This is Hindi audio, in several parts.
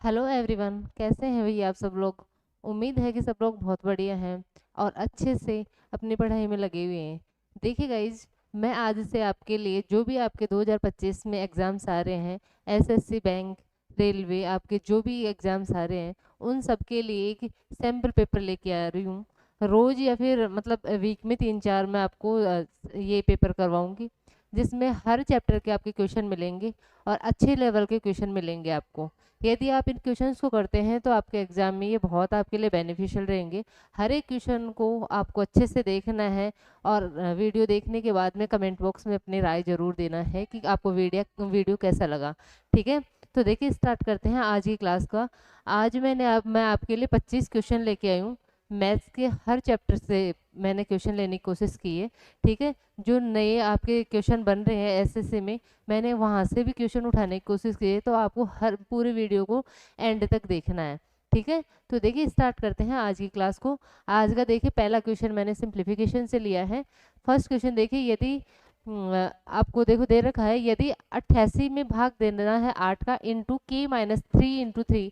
हेलो एवरीवन, कैसे हैं भैया आप सब लोग। उम्मीद है कि सब लोग बहुत बढ़िया हैं और अच्छे से अपनी पढ़ाई में लगे हुए हैं। देखिए गाइज, मैं आज से आपके लिए जो भी आपके 2025 में एग्ज़ाम्स आ रहे हैं, एसएससी बैंक, रेलवे, आपके जो भी एग्ज़ाम्स आ रहे हैं उन सब के लिए एक सैम्पल पेपर लेके आ रही हूँ। रोज़ या फिर मतलब वीक में 3-4 मैं आपको ये पेपर करवाऊँगी, जिसमें हर चैप्टर के आपके क्वेश्चन मिलेंगे और अच्छे लेवल के क्वेश्चन मिलेंगे आपको। यदि आप इन क्वेश्चंस को करते हैं तो आपके एग्जाम में ये बहुत आपके लिए बेनिफिशियल रहेंगे। हर एक क्वेश्चन को आपको अच्छे से देखना है और वीडियो देखने के बाद में कमेंट बॉक्स में अपनी राय जरूर देना है कि आपको वीडियो कैसा लगा। ठीक है, तो देखिए स्टार्ट करते हैं आज की क्लास का। आज मैं आपके लिए 25 क्वेश्चन लेके आई हूँ। मैथ्स के हर चैप्टर से मैंने क्वेश्चन लेने की कोशिश की है। ठीक है, जो नए आपके क्वेश्चन बन रहे हैं एसएससी में, मैंने वहाँ से भी क्वेश्चन उठाने की कोशिश की है, तो आपको हर पूरे वीडियो को एंड तक देखना है। ठीक है, तो देखिए स्टार्ट करते हैं आज की क्लास को। आज का देखिए पहला क्वेश्चन मैंने सिंप्लीफिकेशन से लिया है। फर्स्ट क्वेश्चन देखिए, यदि आपको देखो दे रखा है, यदि 88 में भाग देना है 8 का इंटू के माइनस 3 इंटू 3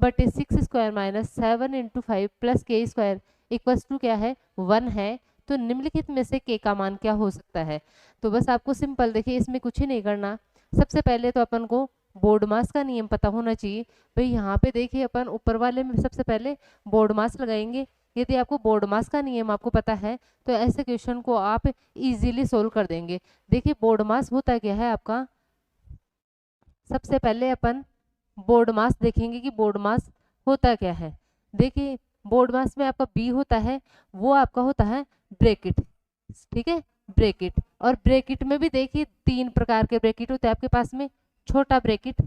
बटे 6 स्क्वायर माइनस 7 इंटू 5 प्लस के स्क्वायर इक्वल्स टू क्या है, 1 है, तो निम्नलिखित में से के का मान क्या हो सकता है। तो बस आपको सिंपल देखिए, इसमें कुछ ही नहीं करना। सबसे पहले तो अपन को बोर्ड मास का नियम पता होना चाहिए। भाई यहाँ पे देखिए अपन ऊपर वाले में सबसे पहले बोर्ड मास लगाएंगे। यदि आपको बोर्ड मास का नियम आपको पता है तो ऐसे क्वेश्चन को आप इजीली सोल्व कर देंगे। देखिए बोर्ड मास होता क्या है आपका, सबसे पहले अपन बोर्ड मास देखेंगे कि बोर्ड मास होता क्या है। देखिए बोर्ड मास में आपका बी होता है, वो आपका होता है ब्रैकेट। ठीक है, ब्रैकेट। और ब्रैकेट में भी देखिए 3 प्रकार के ब्रैकेट होते हैं आपके पास में, छोटा ब्रैकेट,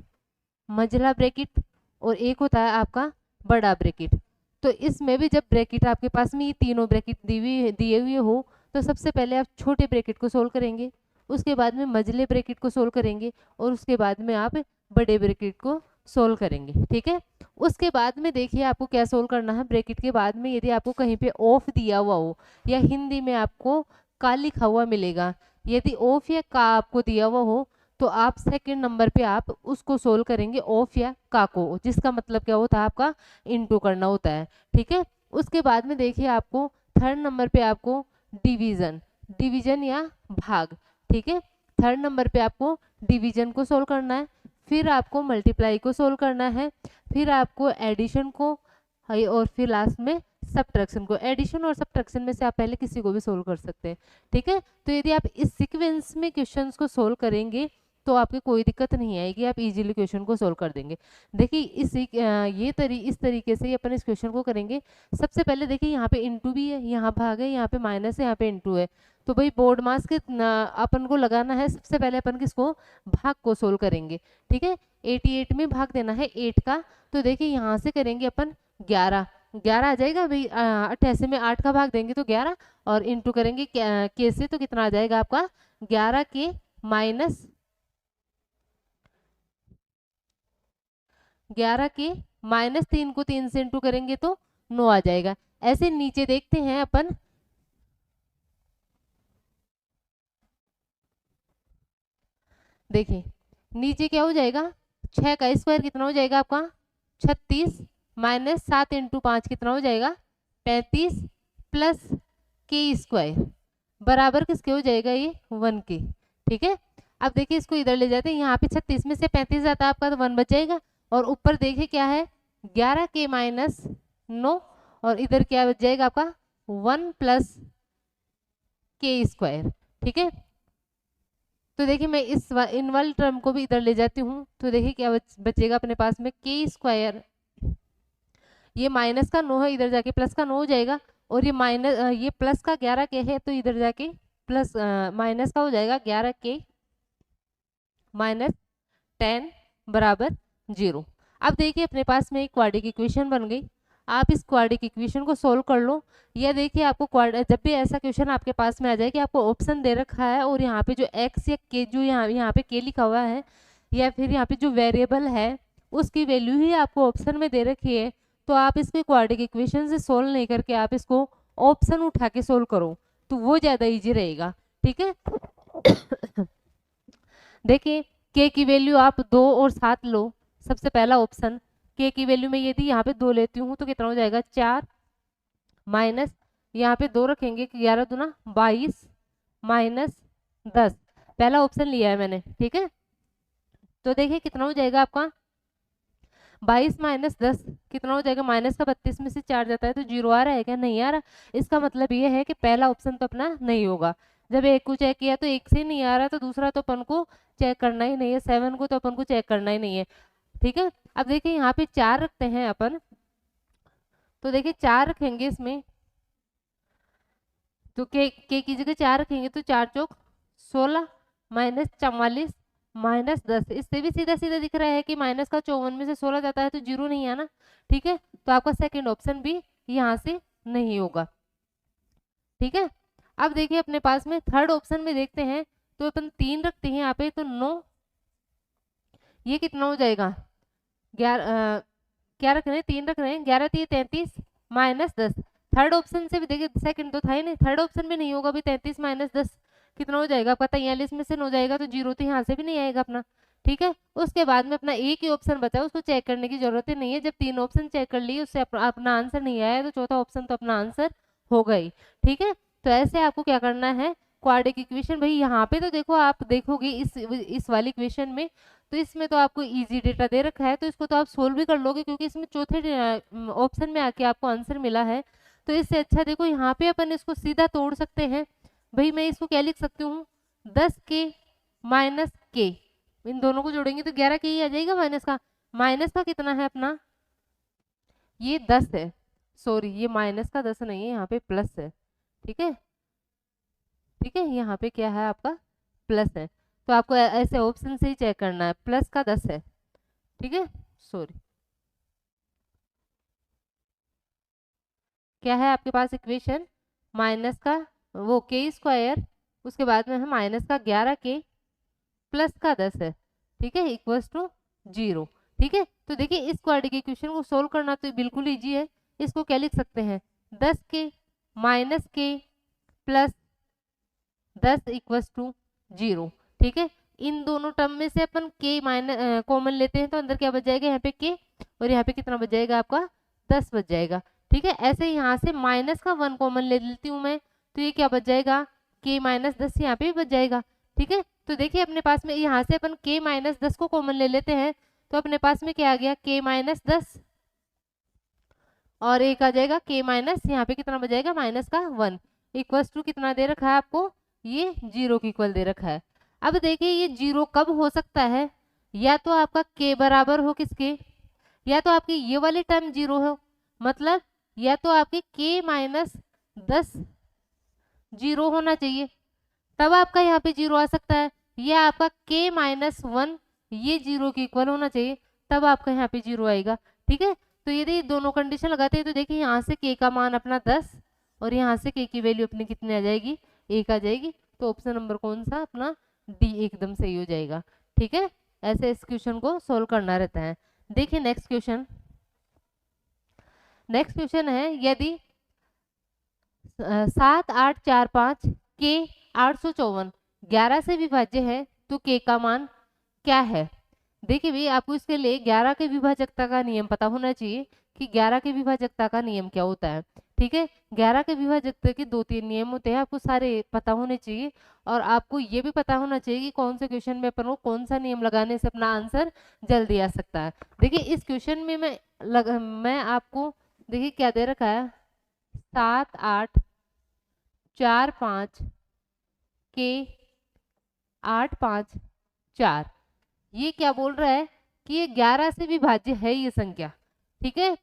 मझला ब्रैकेट और एक होता है आपका बड़ा ब्रैकेट। तो इसमें भी जब ब्रैकेट आपके पास में ये तीनों ब्रैकेट दिए हुए हो, तो सबसे पहले आप छोटे ब्रैकेट को सोल्व करेंगे, उसके बाद में मझले ब्रैकेट को सोल्व करेंगे और उसके बाद में आप बड़े ब्रैकेट को सोल्व करेंगे। ठीक है, उसके बाद में देखिए आपको क्या सोल्व करना है। ब्रैकेट के बाद में यदि आपको कहीं पे ऑफ दिया हुआ हो या हिंदी में आपको का लिखा हुआ मिलेगा, यदि ऑफ या का आपको दिया हुआ हो तो आप सेकंड नंबर पे आप उसको सोल्व करेंगे, ऑफ या का को, जिसका मतलब क्या होता है आपका इनटू करना होता है। ठीक है, उसके बाद में देखिए आपको थर्ड नंबर पे आपको डिवीजन डिवीजन या भाग। ठीक है, थर्ड नंबर पे आपको डिवीजन को सोल्व करना है, फिर आपको मल्टीप्लाई को सोल्व करना है, फिर आपको एडिशन को और फिर लास्ट में सब्ट्रैक्शन को। एडिशन और सब्ट्रैक्शन में से आप पहले किसी को भी सोल्व कर सकते हैं। ठीक है, तो यदि आप इस सीक्वेंस में क्वेश्चंस को सोल्व करेंगे तो आपके कोई दिक्कत नहीं आएगी, आप इजीली क्वेश्चन को सोल्व कर देंगे। देखिए इस तरीके से अपन इस क्वेश्चन को करेंगे। सबसे पहले देखिए यहाँ पे इंटू भी है, यहाँ भाग है, यहाँ पे माइनस है, यहाँ पे इंटू है। तो भाई बोर्ड मास के अपन को लगाना है, सबसे पहले अपन किसको, भाग को सोल्व करेंगे। ठीक है, 88 में भाग देना है 8 का, तो देखिए यहाँ से करेंगे अपन 11 11 आ जाएगा भाई। 88 में 8 का भाग देंगे तो 11 और इंटू करेंगे के से, तो कितना आ जाएगा आपका 11 के माइनस 11 के माइनस 3 को 3 से इंटू करेंगे तो 9 आ जाएगा। ऐसे नीचे देखते हैं अपन, देखिए नीचे क्या हो जाएगा, 6 का स्क्वायर कितना हो जाएगा आपका 36 माइनस 7 इंटू 5 कितना हो जाएगा 35 प्लस के स्क्वायर बराबर किसके हो जाएगा ये 1 के। ठीक है, अब देखिए इसको इधर ले जाते हैं, यहाँ पे 36 में से 35 जाता है आपका तो 1 बच जाएगा, और ऊपर देखिए क्या है 11 के माइनस 9 और इधर क्या बच जाएगा आपका 1 प्लस के स्क्वायर। ठीक है, तो देखिए मैं इस इन वाले टर्म को भी इधर ले जाती हूँ, तो देखिए क्या बचेगा अपने पास में के स्क्वायर, ये माइनस का 9 है, इधर जाके प्लस का 9 हो जाएगा, और ये माइनस ये प्लस का 11 के है तो इधर जाके प्लस माइनस का हो जाएगा 11 के माइनस 10 बराबर 0। अब देखिए अपने पास में एक क्वाड्रेटिक इक्वेशन बन गई। आप इस क्वाड्रेटिक इक्वेशन को सोल्व कर लो। या देखिए आपको जब भी ऐसा क्वेश्चन आपके पास में आ जाए कि आपको ऑप्शन दे रखा है और यहाँ पे जो एक्स या के, जो यहाँ पे के लिखा हुआ है, या फिर यहाँ पे जो वेरिएबल है उसकी वैल्यू ही आपको ऑप्शन में दे रखी है, तो आप इसको क्वाड्रेटिक इक्वेशन से सोल्व नहीं करके आप इसको ऑप्शन उठा के सोल्व करो, तो वो ज़्यादा ईजी रहेगा। ठीक है, देखिए के की वैल्यू आप 2 और 7 लो, सबसे पहला ऑप्शन के की वैल्यू में यदि यहाँ पे 2 लेती हूँ तो कितना हो जाएगा 4 माइनस यहाँ पे 2 रखेंगे 11 दूना 22 माइनस 10। पहला ऑप्शन लिया है मैंने, ठीक है। तो देखिए कितना हो जाएगा आपका 22 माइनस 10 कितना हो जाएगा, माइनस का 32 में से 4 जाता है तो 0 आ रहा है क्या, नहीं आ रहा। इसका मतलब ये है कि पहला ऑप्शन तो अपना नहीं होगा। जब एक को चेक किया तो एक से नहीं आ रहा तो दूसरा तो अपन को चेक करना ही नहीं है, 7 को तो अपन को चेक करना ही नहीं है, ठीक है। अब देखिए यहाँ पे 4 रखते हैं अपन, तो देखिए 4 रखेंगे इसमें तो के की जगह 4 रखेंगे तो 4 चौक 16 माइनस 44 माइनस 10। इससे भी सीधा सीधा दिख रहा है कि माइनस का 54 में से 16 जाता है तो 0 नहीं आना, ठीक है। तो आपका सेकंड ऑप्शन भी यहाँ से नहीं होगा, ठीक है। अब देखिए अपने पास में थर्ड ऑप्शन में देखते हैं, तो अपन 3 रखते हैं यहाँ पे तो 9, ये कितना हो जाएगा 11, क्या रख रहे हैं 3 रख रहे हैं, 11 3 33 माइनस 10। थर्ड ऑप्शन से भी देखिए, सेकंड तो था ही नहीं, थर्ड ऑप्शन भी नहीं होगा अभी। 33 माइनस 10 कितना हो जाएगा आपका 43 में से 9 जाएगा तो 0 तो यहाँ से भी नहीं आएगा अपना, ठीक है। उसके बाद में अपना एक ही ऑप्शन बचा, उसको चेक करने की जरूरत ही नहीं है। जब 3 ऑप्शन चेक कर लिए उससे अपना आंसर नहीं आया तो चौथा ऑप्शन तो अपना आंसर होगा ही, ठीक है। तो ऐसे आपको क्या करना है, क्वाड्रेटिक इक्वेशन भाई यहाँ पे तो देखो आप देखोगे इस वाली इक्वेशन में, तो इसमें तो आपको इजी डेटा दे रखा है तो इसको तो आप सोल्व भी कर लोगे क्योंकि इसमें चौथे ऑप्शन में आके आपको आंसर मिला है। तो इससे अच्छा देखो यहाँ पे अपन इसको सीधा तोड़ सकते हैं भाई। मैं इसको क्या लिख सकती हूँ 10 के माइनस के, इन दोनों को जोड़ेंगे तो 11 के ही आ जाएगा। माइनस का कितना है अपना, ये 10 है, सॉरी ये माइनस का 10 नहीं है, यहाँ पे प्लस है, ठीक है, ठीक है। यहाँ पे क्या है आपका प्लस है, तो आपको ऐसे ऑप्शन से ही चेक करना है, प्लस का 10 है, ठीक है। सॉरी क्या है आपके पास इक्वेशन, माइनस का वो के स्क्वायर, उसके बाद में है माइनस का 11 के प्लस का 10 है, ठीक है, इक्वल्स टू 0, ठीक है। तो देखिए इस क्वाड्रेटिक इक्वेशन को सोल्व करना तो बिल्कुल इजी है। इसको क्या लिख सकते हैं 10 के माइनस के प्लस 10 इक्वल्स टू 0, ठीक है। इन दोनों टर्म में से अपन के माइनस कॉमन लेते हैं तो अंदर क्या बच जाएगा यहाँ पे के, और यहाँ पे कितना बच जाएगा आपका 10 बच जाएगा, ठीक है। ऐसे ही यहाँ से माइनस का 1 कॉमन ले लेती हूँ मैं, तो ये क्या बच जाएगा के माइनस 10 यहाँ पे भी बच जाएगा, ठीक है। तो देखिए अपने पास में यहाँ से अपन के माइनस 10 को कॉमन ले लेते हैं तो अपने पास में क्या आ गया के माइनस 10 और एक आ जाएगा के माइनस यहाँ पे कितना बच जाएगा माइनस का 1 इक्वल्स टू कितना दे रखा है आपको, ये 0 के इक्वल दे रखा है। अब देखिए ये 0 कब हो सकता है, या तो आपका के बराबर हो किसके, या तो आपकी ये वाली टर्म 0 हो, मतलब या तो आपके के माइनस 10 0 होना चाहिए तब आपका यहाँ पे 0 आ सकता है, या आपका के माइनस 1 ये 0 के इक्वल होना चाहिए तब आपका यहाँ पे 0 आएगा, ठीक है। तो यदि दोनों कंडीशन लगाते हैं तो देखिए यहाँ से के का मान अपना 10 और यहाँ से के की वैल्यू अपनी कितनी आ जाएगी 1 आ जाएगी। तो ऑप्शन नंबर कौन सा अपना डी एकदम सही हो जाएगा, ठीक है। ऐसे इस क्वेश्चन को सोल्व करना रहता है। देखिए नेक्स्ट क्वेश्चन है, यदि 7 8 4 5 के 854 11 से विभाज्य है तो के का मान क्या है। देखिए भाई आपको इसके लिए 11 के विभाजकता का नियम पता होना चाहिए कि 11 के विभाजकता का नियम क्या होता है, ठीक है। 11 के विभाजकता के 2-3 नियम होते हैं, आपको सारे पता होने चाहिए और आपको ये भी पता होना चाहिए कि कौन से क्वेश्चन में अपन को कौन सा नियम लगाने से अपना आंसर जल्दी आ सकता है। देखिए इस क्वेश्चन में मैं आपको देखिए क्या दे रखा है 7 8 4 5 के 8 5 4, ये क्या बोल रहा है कि ये 11 से विभाज्य है ये संख्या, ठीक है।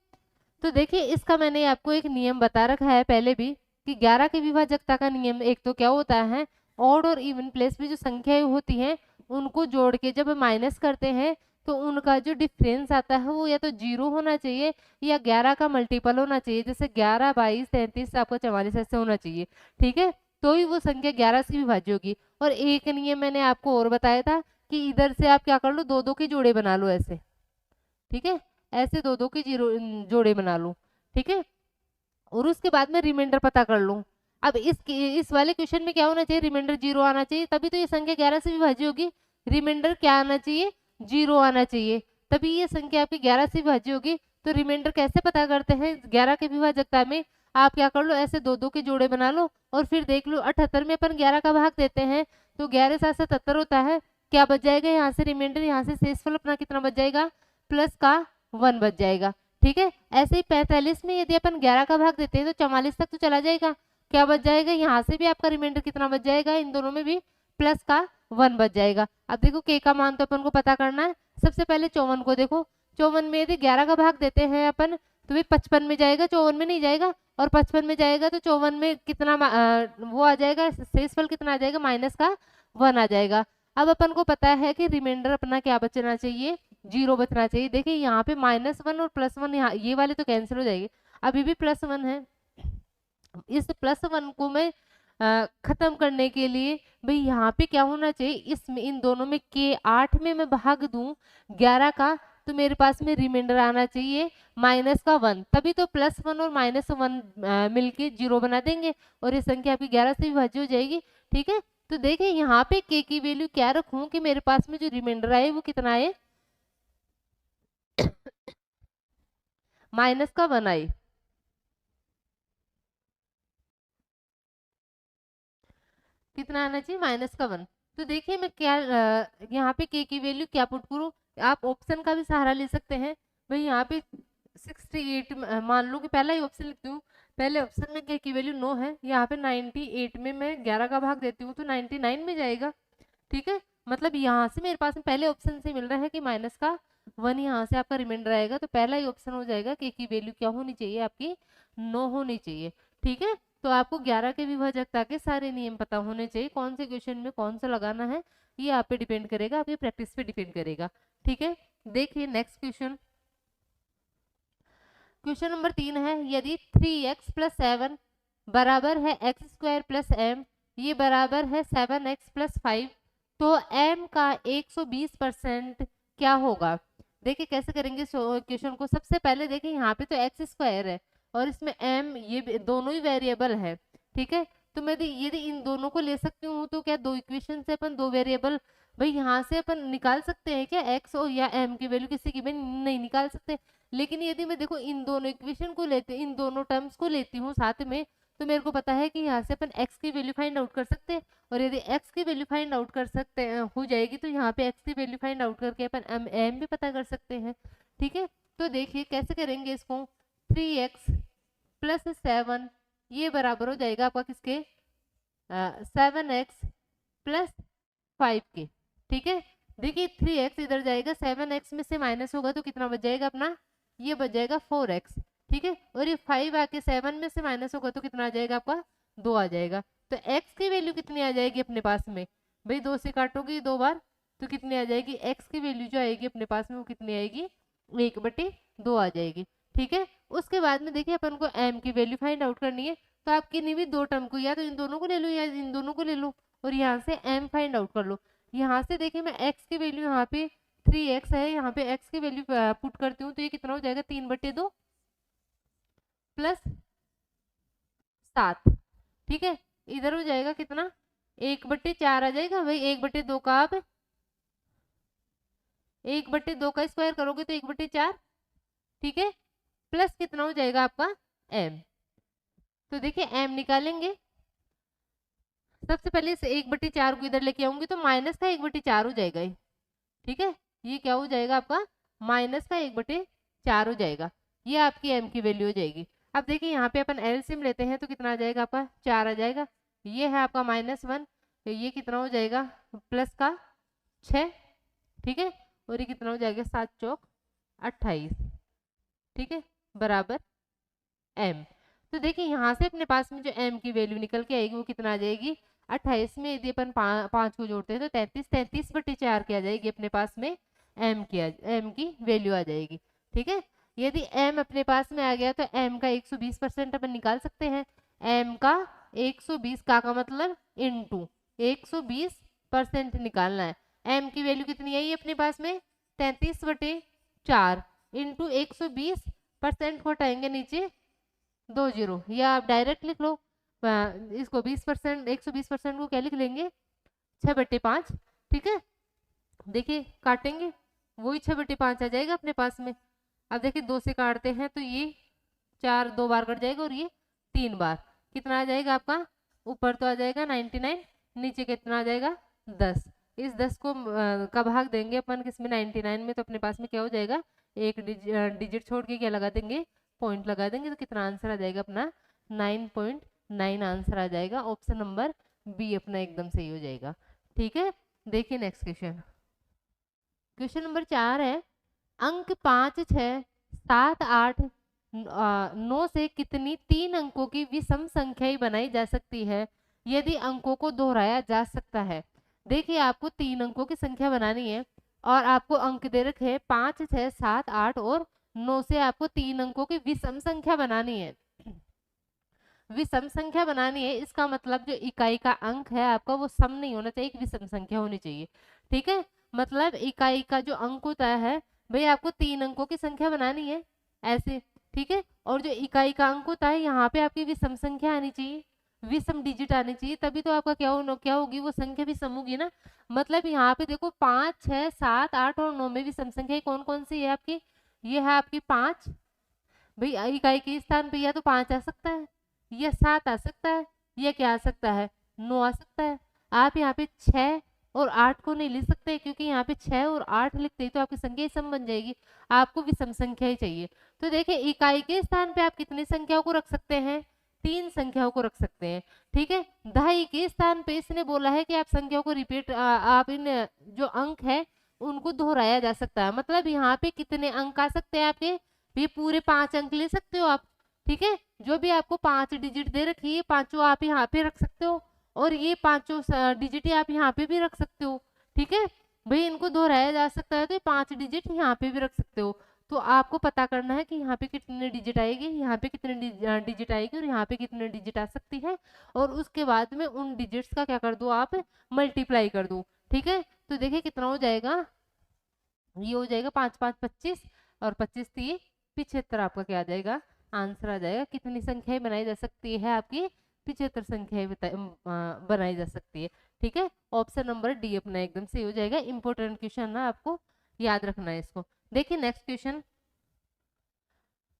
तो देखिए इसका मैंने आपको एक नियम बता रखा है पहले भी कि 11 की विभाजकता का नियम एक तो क्या होता है, ऑड और इवन प्लेस में जो संख्याएं होती हैं उनको जोड़ के जब माइनस करते हैं तो उनका जो डिफरेंस आता है वो या तो 0 होना चाहिए या 11 का मल्टीपल होना चाहिए, जैसे 11 22 33 आपका 44 ऐसे होना चाहिए, ठीक है। तो ही वो संख्या 11 से विभाज्य होगी। और एक नियम मैंने आपको और बताया था कि इधर से आप क्या कर लो 2-2 के जोड़े बना लो ऐसे, ठीक है, ऐसे 2-2 के जोड़े बना लो, ठीक है। और उसके बाद में रिमाइंडर पता कर लो। अब इस वाले क्वेश्चन में क्या होना चाहिए, रिमाइंडर 0 आना चाहिए, तभी तो ये संख्या 11 से विभाज्य होगी। रिमाइंडर क्या आना चाहिए 0 आना चाहिए, तभी ये संख्या आपकी 11 से विभाज्य होगी। तो रिमाइंडर कैसे पता करते हैं? 11 की विभाजकता में आप क्या कर लो, ऐसे दो दो के जोड़े बना लो और फिर देख लो 78 में अपन 11 का भाग देते हैं तो 11 7 77 होता है। क्या बच जाएगा यहाँ से रिमाइंडर, यहाँ से शेषफल अपना कितना बच जाएगा, प्लस का 1 बच जाएगा। ठीक है, ऐसे ही 45 में यदि अपन 11 का भाग देते हैं तो 44 तक तो चला जाएगा। क्या बच जाएगा, यहाँ से भी आपका रिमाइंडर कितना बच जाएगा, इन दोनों में भी प्लस का 1 बच जाएगा। अब देखो के का मान तो अपन को पता करना है। सबसे पहले 54 को देखो, 54 में यदि 11 का भाग देते हैं अपन तो भी 55 में जाएगा, 54 में नहीं जाएगा। और 55 में जाएगा तो 54 में कितना वो आ जाएगा, शेषफल कितना आ जाएगा, माइनस का 1 आ जाएगा। अब अपन को पता है कि रिमाइंडर अपना क्या बचना चाहिए, 0 बचना चाहिए। देखिए यहाँ पे -1 और +1, यहाँ ये वाले तो कैंसिल हो जाएंगे, अभी भी +1 है। इस +1 को मैं खत्म करने के लिए भाई यहाँ पे क्या होना चाहिए, इसमें इन दोनों में के 8 में मैं भाग दूं 11 का तो मेरे पास में रिमाइंडर आना चाहिए -1, तभी तो +1 और -1 मिलके 0 बना देंगे और ये संख्या आपकी 11 से विभाज्य हो जाएगी। ठीक है, तो देखिए यहाँ पे के की वैल्यू क्या रखूं कि मेरे पास में जो रिमाइंडर आए वो कितना आए, -1 आए। कितना आना चाहिए, -1। तो देखिए मैं क्या यहाँ पे के की वैल्यू क्या पुट करूँ, आप ऑप्शन का भी सहारा ले सकते हैं। भाई यहाँ पे 68 मान लो कि पहला ही ऑप्शन लिखती हूँ, पहले ऑप्शन में के की वैल्यू 9 है, यहाँ पे 98 में मैं 11 का भाग देती हूँ तो 99 में जाएगा। ठीक है, मतलब यहाँ से मेरे पास में पहले ऑप्शन से मिल रहा है कि -1 यहाँ से आपका रिमाइंडर आएगा, तो पहला ही ऑप्शन हो जाएगा के की वैल्यू क्या होनी चाहिए, आपकी 9 होनी चाहिए। ठीक है, तो आपको 11 के विभाजकता के सारे नियम पता होने चाहिए, कौन से क्वेश्चन में कौन सा लगाना है ये आप पे डिपेंड करेगा, आपकी प्रैक्टिस पे डिपेंड करेगा। ठीक है, देखिए नेक्स्ट क्वेश्चन, क्वेश्चन नंबर 3 है, यदि 3x + 7 बराबर है x² + m, ये बराबर है 7x + 5, तो m का 120% क्या होगा। देखिए कैसे करेंगे क्वेश्चन को, सबसे पहले देखिए यहाँ पे तो x² है और इसमें m ये दोनों ही वेरिएबल है। ठीक है, तो मैं यदि इन दोनों को ले सकती हूँ तो क्या दो इक्वेशन से अपन दो वेरिएबल भाई यहाँ से अपन निकाल सकते हैं क्या, x और या m की वैल्यू किसी की भी नहीं निकाल सकते। लेकिन यदि मैं देखो इन दोनों इक्वेशन को लेते, इन दोनों टर्म्स को लेती हूँ साथ में, तो मेरे को पता है कि यहाँ से अपन x की वैल्यू फाइंड आउट कर सकते हैं। और यदि x की वैल्यू फाइंड आउट कर सकते हैं हो जाएगी तो यहाँ पे x की वैल्यू फाइंड आउट करके अपन m भी पता कर सकते हैं। ठीक है, तो देखिए कैसे करेंगे इसको, 3x + 7 ये बराबर हो जाएगा आपका किसके, 7x + 5 के। ठीक है, देखिए 3x इधर जाएगा, 7x में से माइनस होगा तो कितना बच जाएगा अपना, ये बच जाएगा 4x। ठीक है, और ये 5 आके 7 में से माइनस होगा तो कितना आ जाएगा आपका, 2 आ जाएगा। तो x की वैल्यू कितनी आ जाएगी अपने पास में, भाई 2 से काटोगे 2 बार तो कितनी आ जाएगी, x की वैल्यू जो आएगी अपने पास में वो कितनी आएगी, 1/2 आ जाएगी। ठीक है, उसके बाद में देखिए अपन को m की वैल्यू फाइंड आउट करनी है, तो आप किन्हीं भी दो टर्म को या तो इन दोनों को ले लो या इन दोनों को ले लो और यहाँ से m फाइंड आउट कर लो। यहाँ से देखिए मैं x की वैल्यू यहाँ पे 3x है, यहाँ पे x की वैल्यू पुट करती हूँ तो ये कितना हो जाएगा, 3/2 + 7। ठीक है, इधर हो जाएगा कितना, 1/4 आ जाएगा भाई, 1/2 का आप 1/2 का स्क्वायर करोगे तो 1/4। ठीक है, प्लस कितना हो जाएगा आपका m, तो देखिए m निकालेंगे, सबसे पहले इस 1/4 को इधर लेके आऊंगी तो माइनस का 1/4 हो जाएगा ये। ठीक है, ये क्या हो जाएगा आपका, माइनस का 1/4 हो जाएगा, ये आपकी m की वैल्यू हो जाएगी। अब देखिए यहाँ पे अपन एलसीएम लेते हैं तो कितना आ जाएगा आपका, 4 आ जाएगा। ये है आपका -1, तो ये कितना हो जाएगा, प्लस का 6। ठीक है, और ये कितना हो जाएगा, 7 चौक 28। ठीक है, बराबर m। तो देखिए यहाँ से अपने पास में जो m की वैल्यू निकल के आएगी वो कितना आ जाएगी, 28 में यदि अपन 5 को जोड़ते हैं तो 33, 33/4 क्या आ जाएगी अपने पास में, m की वैल्यू आ जाएगी। ठीक है, यदि m अपने पास में आ गया तो m का 120% अपन निकाल सकते हैं। m का 120 का मतलब इंटू 120% निकालना है। m की वैल्यू कितनी आई अपने पास में, 33/4 इंटू 120% को हटाएंगे नीचे 2 0, या आप डायरेक्ट लिख लो इसको 20%, 120% को क्या लिख लेंगे, 6/5। ठीक है, देखिए काटेंगे वही 6/5 आ जाएगा अपने पास में। अब देखिए 2 से काटते हैं तो ये 4 2 बार कट जाएगा और ये 3 बार। कितना आ जाएगा आपका? ऊपर तो आ जाएगा 99, नीचे कितना आ जाएगा? 10। इस 10 को का भाग देंगे अपन किसमें? 99 में, तो अपने पास में क्या हो जाएगा? एक डिजिट छोड़ के क्या लगा देंगे? पॉइंट लगा देंगे। तो कितना आंसर आ जाएगा अपना? 9.9 आंसर आ जाएगा। ऑप्शन नंबर बी अपना एकदम सही हो जाएगा। ठीक है, देखिए नेक्स्ट क्वेश्चन। क्वेश्चन नंबर 4 है, अंक 5 6 7 8 9 से कितनी 3 अंकों की विषम संख्याएं बनाई जा सकती है यदि अंकों को दोहराया जा सकता है। देखिए आपको 3 अंकों की संख्या बनानी है और आपको अंक दे रखे हैं 5 6 7 8 और 9 से आपको 3 अंकों की विषम संख्या बनानी है। विषम संख्या बनानी है, इसका मतलब जो इकाई का अंक है आपका वो सम नहीं होना चाहिए, एक विषम संख्या होनी चाहिए। ठीक है, मतलब इकाई का जो अंक होता है भाई आपको 3 अंकों की संख्या बनानी है ऐसे। ठीक है, और जो इकाई का अंक होता है यहाँ पे आपकी विषम संख्या आनी चाहिए, विषम डिजिट आनी चाहिए, तभी तो आपका क्या होगी? वो संख्या भी सम होगी ना। मतलब यहाँ पे देखो 5 6 7 8 और 9 में विषम संख्या कौन कौन सी है आपकी? ये है आपकी 5। भाई इकाई के स्थान पे या तो 5 आ सकता है, या 7 आ सकता है, या क्या आ सकता है? 9 आ सकता है। आप यहाँ पे 6 और 8 को नहीं लिख सकते, क्योंकि यहाँ पे 6 और 8 लिखते ही तो आपकी संख्या ही सम बन जाएगी। आपको विषम संख्या ही चाहिए। तो देखिए इकाई के स्थान पे आप कितनी संख्याओं को रख सकते हैं? 3 संख्याओं को रख सकते हैं। ठीक है, दहाई के स्थान पे इसने बोला है कि आप संख्याओं को रिपीट, आप इन जो अंक है उनको दोहराया जा सकता है। मतलब यहाँ पे कितने अंक आ सकते हैं आपके? ये पूरे 5 अंक ले सकते हो आप। ठीक है, जो भी आपको 5 डिजिट दे रखी है, पांचों आप यहाँ पे रख सकते हो, और ये पांचों डिजिट आप यहाँ पे भी रख सकते हो। ठीक है भाई, इनको दोहराया जा सकता है तो ये 5 डिजिट यहाँ पे भी रख सकते हो। तो आपको पता करना है कि यहाँ पे कितने डिजिट आएगी, यहाँ पे कितने डिजिट आएगी और यहाँ पे कितने डिजिट आ सकती है, और उसके बाद में उन डिजिट्स का क्या कर दो? आप मल्टीप्लाई कर दो। ठीक है, तो देखिए कितना हो जाएगा? ये हो जाएगा 5 5 25 और 25 3 75। आपका क्या आ जाएगा? आंसर आ जाएगा। कितनी संख्याएं बनाई जा सकती है आपकी? 75 संख्याएं बनाई जा सकती है। ठीक है, ऑप्शन नंबर डी अपना एकदम सही हो जाएगा। इंपॉर्टेंट क्वेश्चन ना, आपको याद रखना है इसको। देखिए नेक्स्ट क्वेश्चन,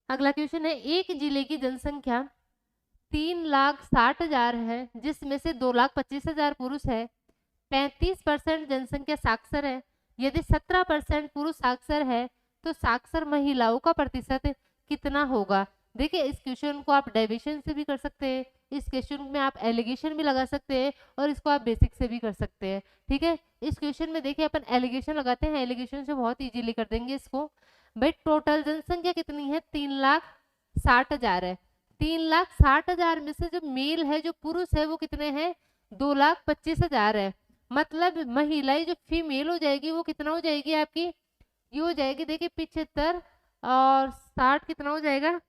अगला क्वेश्चन है, एक जिले की जनसंख्या 3,60,000 है, जिसमें से 2,25,000 पुरुष है। 35% जनसंख्या साक्षर है। यदि 17% पुरुष साक्षर है तो साक्षर महिलाओं का प्रतिशत कितना होगा? देखिए इस क्वेश्चन को आप डेविएशन से भी कर सकते हैं, इस क्वेश्चन में आप एलिगेशन भी लगा सकते हैं, और इसको आप बेसिक से भी कर सकते हैं। ठीक है, इस क्वेश्चन में देखिए अपन एलिगेशन लगाते हैं, एलिगेशन से बहुत इजीली कर देंगे इसको। भाई टोटल जनसंख्या कितनी है? 3,60,000 है। 3,60,000 में से जो मेल है, जो पुरुष है, वो कितने हैं? 2,25,000 है। मतलब महिलाएं जो फीमेल हो जाएगी वो कितना हो जाएगी आपकी? ये हो जाएगी, देखिए 75 और 60 कितना हो जाएगा?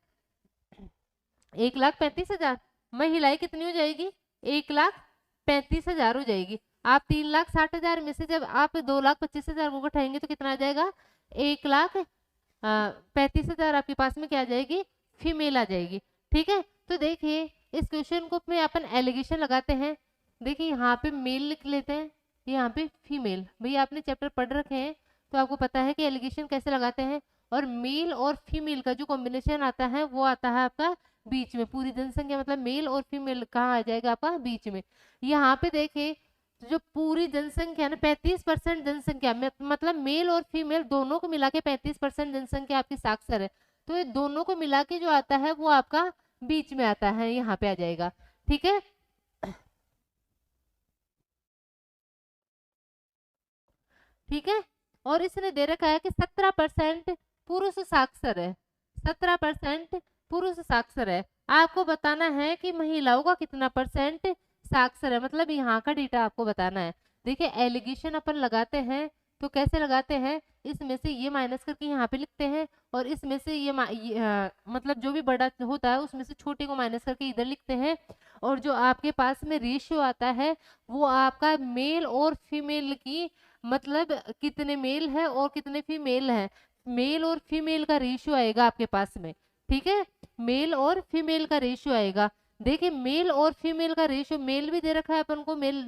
1,35,000। महिलाएं कितनी हो जाएगी? 1,35,000 हो जाएगी। आप 3,60,000 में से जब आप 2,25,000 को घटाएंगे तो कितना आ जाएगा? 1,35,000 आपके पास में क्या आ जाएगी? फीमेल आ जाएगी। ठीक है, तो देखिए इस क्वेश्चन को में अपन एलिगेशन लगाते हैं। देखिए यहाँ पे मेल लिख लेते हैं, यहाँ पे फीमेल। भैया आपने चैप्टर पढ़ रखे हैं तो आपको पता है कि एलिगेशन कैसे लगाते हैं। और मेल और फीमेल का जो कॉम्बिनेशन आता है वो आता है आपका बीच में। पूरी जनसंख्या मतलब मेल और फीमेल कहाँ आ जाएगा आपका? बीच में। यहाँ पे देखिए जो पूरी जनसंख्या ना 35% जनसंख्या में, मतलब मेल और फीमेल दोनों को मिला के 35% जनसंख्या आपकी साक्षर है। तो ये दोनों को मिला के जो आता है वो आपका बीच में आता है, यहाँ पे आ जाएगा। ठीक है, ठीक है, और इसने दे रखा है कि 17% पुरुष साक्षर है। 17% पुरुष साक्षर है। आपको बताना है कि महिलाओं का कितना परसेंट साक्षर है, मतलब यहाँ का डेटा आपको बताना है। देखिए एलिगेशन अपन लगाते हैं तो कैसे लगाते हैं? इसमें से ये माइनस करके यहाँ पे लिखते हैं, और इसमें से मतलब जो भी बड़ा होता है उसमें से छोटे को माइनस करके इधर लिखते हैं, और जो आपके पास में रेशियो आता है वो आपका मेल और फीमेल की, मतलब कितने मेल है और कितने फीमेल है, मेल और फीमेल का रेशियो आएगा आपके पास में। ठीक है, मेल और फीमेल का रेशियो आएगा। देखिए मेल और फीमेल का रेशियो, मेल भी दे रखा है अपन को, मेल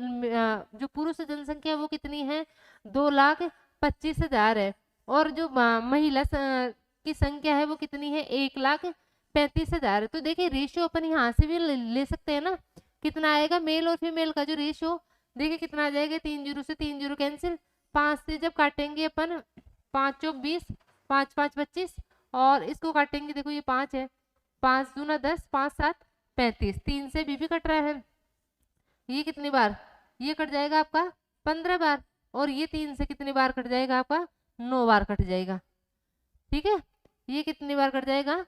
जो पुरुष जनसंख्या है वो कितनी है? 2,25,000 है। और जो महिला की संख्या है वो कितनी है, 1,35,000 है। तो देखिए रेशियो अपन यहाँ से भी ले सकते हैं ना, कितना आएगा मेल और फीमेल का जो रेशियो, देखिए कितना आ जाएगा, 3 जीरो से 3 जीरो कैंसिल, 5 से जब काटेंगे अपन 5 चौक 20, 5 5 25, और इसको काटेंगे, देखो ये 5 है, 5 दूना 10, 5 7 35, 3 से भी कट रहा है, ये कितनी बार, ये कट जाएगा आपका 15 बार, और ये 3 से कितनी बार कट जाएगा आपका, 9 बार कट जाएगा। ठीक है, ये कितनी बार कट जाएगा,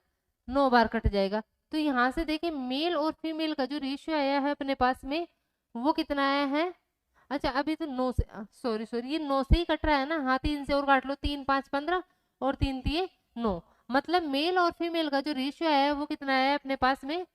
9 बार कट जाएगा। तो यहाँ से देखिए मेल और फीमेल का जो रेशियो आया है अपने पास में वो कितना आया है, अच्छा अभी तो 9 से, सॉरी सॉरी, ये 9 से ही कट रहा है ना, हाँ 3 से और काट लो, 3 5 15 और 3 3 9, मतलब मेल और फीमेल का जो रेशियो आया है वो कितना आया है अपने पास में,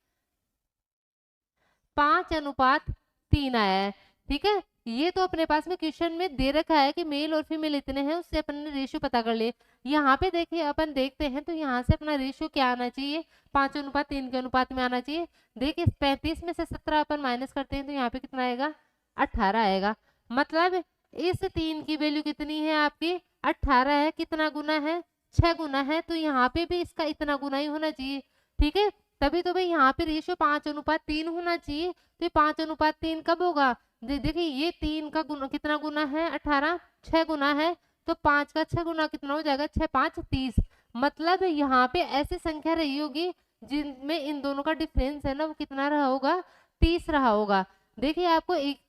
5:3 आया है। ठीक है, ये तो अपने पास में क्वेश्चन में दे रखा है कि मेल और फीमेल इतने हैं, उससे अपन ने रेशियो पता कर लिए। यहाँ पे देखिए अपन देखते हैं तो यहाँ से अपना रेशियो क्या आना चाहिए, 5:3 के अनुपात में आना चाहिए। देखिए 35 में से 17 अपन माइनस करते हैं तो यहाँ पे कितना आएगा, 18 आएगा। मतलब इस 3 की वैल्यू कितनी है आपकी, 18 है, कितना गुना है, 6 गुना है, तो यहाँ पे भी इसका इतना गुना ही होना चाहिए। ठीक है, तभी तो भाई यहाँ पे रेशियो 5:3 होना चाहिए। तो ये 5:3 कब होगा, देखिए ये 3 का गुना कितना गुना है, 18, 6 गुना है, तो 5 का 6 गुना कितना हो जाएगा, 6 5 30। मतलब यहाँ पे ऐसी संख्या रही होगी जिनमें इन दोनों का डिफरेंस है ना वो कितना रहा होगा, 30 रहा होगा। देखिए आपको एक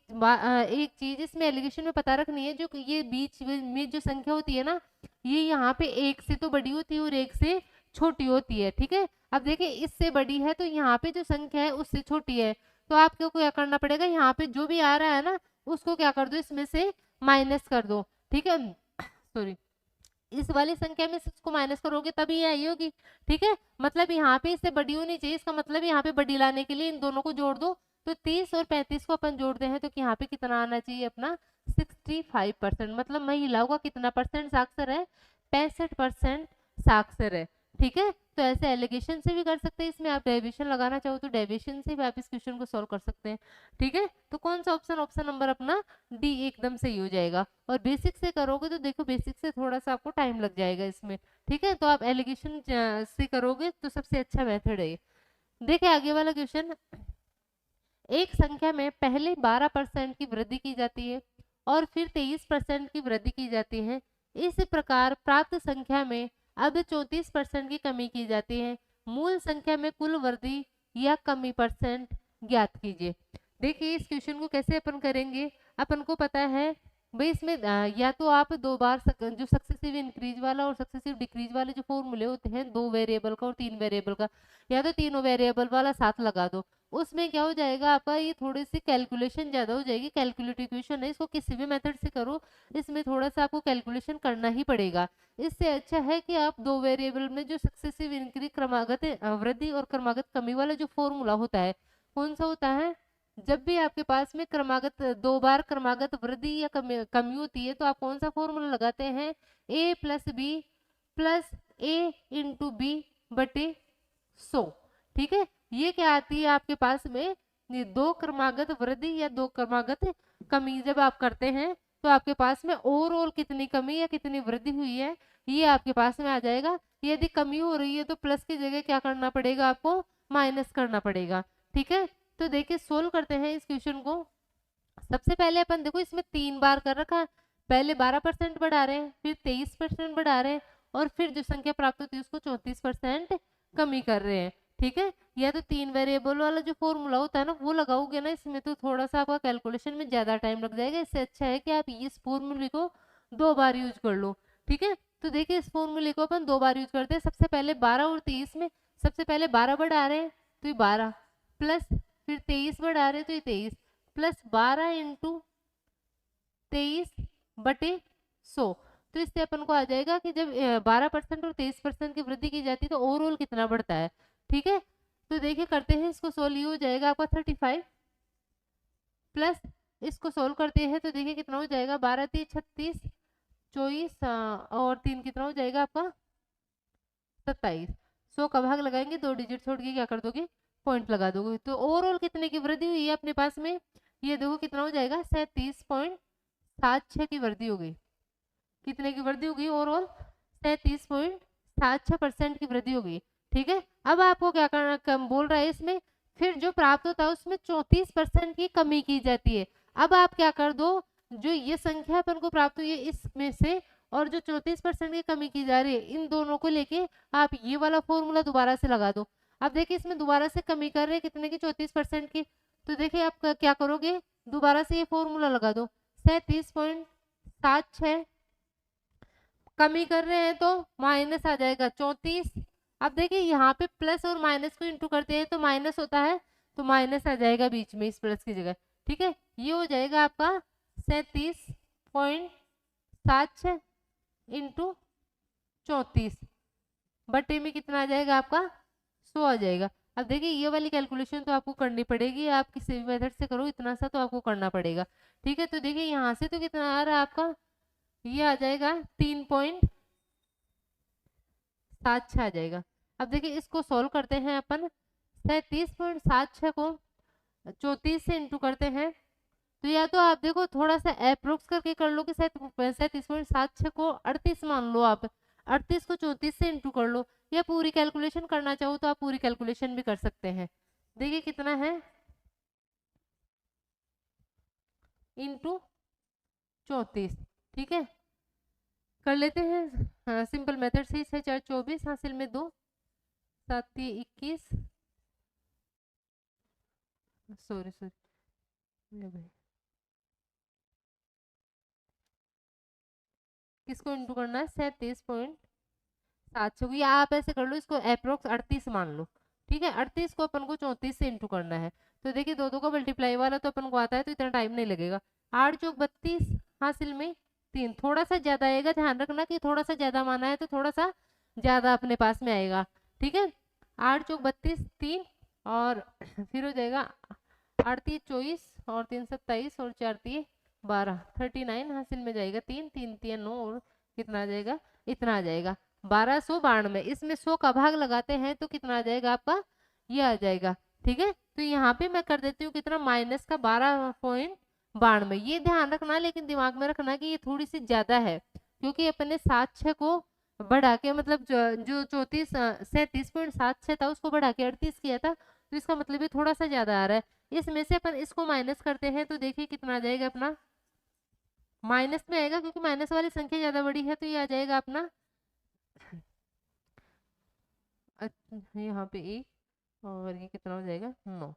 चीज इसमें एलिगेशन में पता रखनी है, जो ये बीच में जो संख्या होती है ना, ये यहाँ पे 1 से तो बड़ी होती है और 1 से छोटी होती है। ठीक है, अब देखिए इससे बड़ी है तो यहाँ पे जो संख्या है उससे छोटी है, तो आपको क्या करना पड़ेगा, यहाँ पे जो भी आ रहा है ना उसको क्या कर दो, इसमें से माइनस कर दो। ठीक है, सॉरी, इस वाली संख्या में से इसको माइनस करोगे तभी ये आई होगी। ठीक है, मतलब यहाँ पे इससे बड़ी होनी चाहिए, इसका मतलब यहाँ पे बड़ी लाने के लिए इन दोनों को जोड़ दो। तो 30 और 35 को अपन जोड़ते हैं तो यहाँ पे कितना आना चाहिए अपना, 65%। मतलब महिलाओं का कितना परसेंट साक्षर है, 65% साक्षर है। ठीक है, तो ऐसे एलिगेशन से भी कर सकते हैं, इसमें आप डेविएशन लगाना चाहो तो डेविएशन से भी आप इस क्वेश्चन को सॉल्व कर सकते हैं। ठीक है, तो कौन सा ऑप्शन, ऑप्शन नंबर अपना डी एकदम सही हो जाएगा। और बेसिक से करोगे तो देखो बेसिक से थोड़ा सा आपको टाइम लग जाएगा इसमें। ठीक है, तो आप एलिगेशन से करोगे तो सबसे अच्छा मेथड है। देखिए आगे वाला क्वेश्चन, एक संख्या में पहले 12% की वृद्धि की जाती है और फिर 23% की वृद्धि की जाती है। इस प्रकार प्राप्त संख्या में अब 34% की कमी की जाती है। मूल संख्या में कुल वृद्धि या कमी परसेंट ज्ञात कीजिए। देखिए इस क्वेश्चन को कैसे अपन करेंगे, अपन को पता है भाई इसमें या तो आप दो बार जो सक्सेसिव इंक्रीज वाला और सक्सेसिव डिक्रीज वाले जो फॉर्मूले होते हैं, 2 वेरिएबल का और 3 वेरिएबल का, या तो तीनों वेरिएबल वाला साथ लगा दो। उसमें क्या हो जाएगा आपका, ये थोड़ी सी कैलकुलेशन ज्यादा हो जाएगी, कैलकुलेटिव क्वेश्चन है, इसको किसी भी मेथड से करो, इसमें थोड़ा सा आपको कैलकुलेशन करना ही पड़ेगा। इससे अच्छा है कि आप 2 वेरिएबल में जो सक्सेसिव इंक्रीज क्रमागत वृद्धि और क्रमागत कमी वाला जो फॉर्मूला होता है, कौन सा होता है, जब भी आपके पास में क्रमागत 2 बार क्रमागत वृद्धि या कमी होती है तो आप कौन सा फॉर्मूला लगाते हैं, a plus B plus A into B बटे 100। ठीक है, ये क्या आती है आपके पास में, ये 2 क्रमागत वृद्धि या 2 क्रमागत कमी जब आप करते हैं तो आपके पास में ओवरऑल कितनी कमी या कितनी वृद्धि हुई है ये आपके पास में आ जाएगा। यदि कमी हो रही है तो प्लस की जगह क्या करना पड़ेगा, आपको माइनस करना पड़ेगा। ठीक है, तो देखिए सोल्व करते हैं इस क्वेश्चन को। सबसे पहले अपन देखो इसमें 3 बार कर रखा है, पहले 12% बढ़ा रहे हैं, फिर 23% बढ़ा रहे हैं, और फिर जो संख्या प्राप्त होती है उसको 34% कमी कर रहे हैं। ठीक है, या तो 3 वेरिएबल वाला जो फॉर्मूला होता है ना वो लगाओगे ना इसमें तो थोड़ा सा आपका कैलकुलेशन में ज्यादा टाइम लग जाएगा। इससे अच्छा है कि आप इस फॉर्मूले को 2 बार यूज कर लो। ठीक है, तो देखिए इस फॉर्मूले को अपन 2 बार यूज करते हैं। सबसे पहले 12 और 23 में सबसे पहले 12 बढ़ा रहे हैं तो ये 12 प्लस फिर 23 बढ़ा रहे हैं तो ये 23 प्लस 12 इंटू 23 बटे 100। तो इससे अपन को आ जाएगा कि जब 12% और 23% की वृद्धि की जाती है तो ओवरऑल कितना बढ़ता है। ठीक है, तो देखिए करते हैं इसको सोल्व, ये हो जाएगा आपका 35 प्लस इसको सोल्व करते हैं तो देखिए कितना हो जाएगा, 12 3 36 24 और 3 कितना हो जाएगा आपका 27। 100 का भाग लगाएंगे, 2 डिजिट छोड़ के क्या कर दोगे, पॉइंट लगा दोगे। तो ओवरऑल कितने की वृद्धि हुई है अपने पास में, ये देखो कितना हो जाएगा 37.76 की वृद्धि हो गई। कितने की वृद्धि होगी? ओवरऑल 37.76% की वृद्धि होगी। ठीक है, अब आपको क्या करना, कम बोल रहा है इसमें फिर जो प्राप्त होता है उसमें 34% की कमी की जाती है। अब आप क्या कर दो, जो ये संख्या अपन को प्राप्त हुई है इसमें से और जो 34% की कमी की जा रही है, इन दोनों को लेके आप ये वाला फॉर्मूला दोबारा से लगा दो। अब देखिए इसमें दोबारा से कमी कर रहे हैं कितने की? 34% की। तो देखिए आप क्या करोगे, दोबारा से ये फॉर्मूला लगा दो। 37.76 कमी कर रहे हैं तो माइनस आ जाएगा 34। अब देखिए यहाँ पे प्लस और माइनस को इंटू करते हैं तो माइनस होता है, तो माइनस आ जाएगा बीच में इस प्लस की जगह। ठीक है, ये हो जाएगा आपका 37.76 इंटू 34 बटे में कितना आ जाएगा आपका? 100 आ जाएगा। अब देखिए ये वाली कैलकुलेशन तो आपको करनी पड़ेगी, आप किसी भी मेथड से करो, इतना सा तो आपको करना पड़ेगा। ठीक है, तो देखिए यहाँ से तो कितना आ रहा है आपका? ये आ जाएगा 3.76 आ जाएगा। अब देखिए इसको सॉल्व करते हैं अपन। 37.76 को 34 से इंटू करते हैं, तो या तो आप देखो थोड़ा सा अप्रोक्स करके कर लो कि 37.76 को 38 मान लो आप, 38 को 34 से इंटू कर लो, या पूरी कैलकुलेशन करना चाहो तो आप पूरी कैलकुलेशन भी कर सकते हैं। देखिए कितना है, इंटू 34। ठीक है, कर लेते हैं। हाँ सिंपल मेथड से 6 4 24 हासिल में 2 7 21, सॉरी किसको इंटू करना है? 37.76 को, या आप ऐसे कर लो इसको अप्रोक्स 38 मान लो। ठीक है, 38 को अपन को 34 से इंटू करना है, तो देखिए दो दो का मल्टीप्लाई वाला तो अपन को आता है, तो इतना टाइम नहीं लगेगा। 8 चौक 32 हासिल में 3, थोड़ा सा ज्यादा आएगा, ध्यान रखना कि थोड़ा सा ज्यादा माना है तो थोड़ा सा ज्यादा अपने पास में आएगा। ठीक है, 8 चौक 32 3, और फिर हो जाएगा 8 3 24 और 3 27 और 4 3 12, 39 हासिल में जाएगा 3 3 3 9, और कितना आ जाएगा? इतना आ जाएगा 1292। इसमें 100 का भाग लगाते हैं तो कितना आ जाएगा आपका? ये आ जाएगा। ठीक है, तो यहाँ पे मैं कर देती हूँ कितना, माइनस का 12.92। ये ध्यान रखना, लेकिन दिमाग में रखना कि ये थोड़ी सी ज्यादा है, क्योंकि अपने 76 को बढ़ा के, मतलब जो 37.76 था उसको बढ़ा के 38 किया था, तो इसका मतलब ये थोड़ा सा ज्यादा आ रहा है। इसमें से अपन इसको माइनस करते हैं तो देखिए कितना आ जाएगा अपना? माइनस में आएगा, क्योंकि माइनस वाली संख्या ज्यादा बड़ी है, तो ये आ जाएगा अपना यहाँ पे 1 और ये कितना हो जाएगा? 9।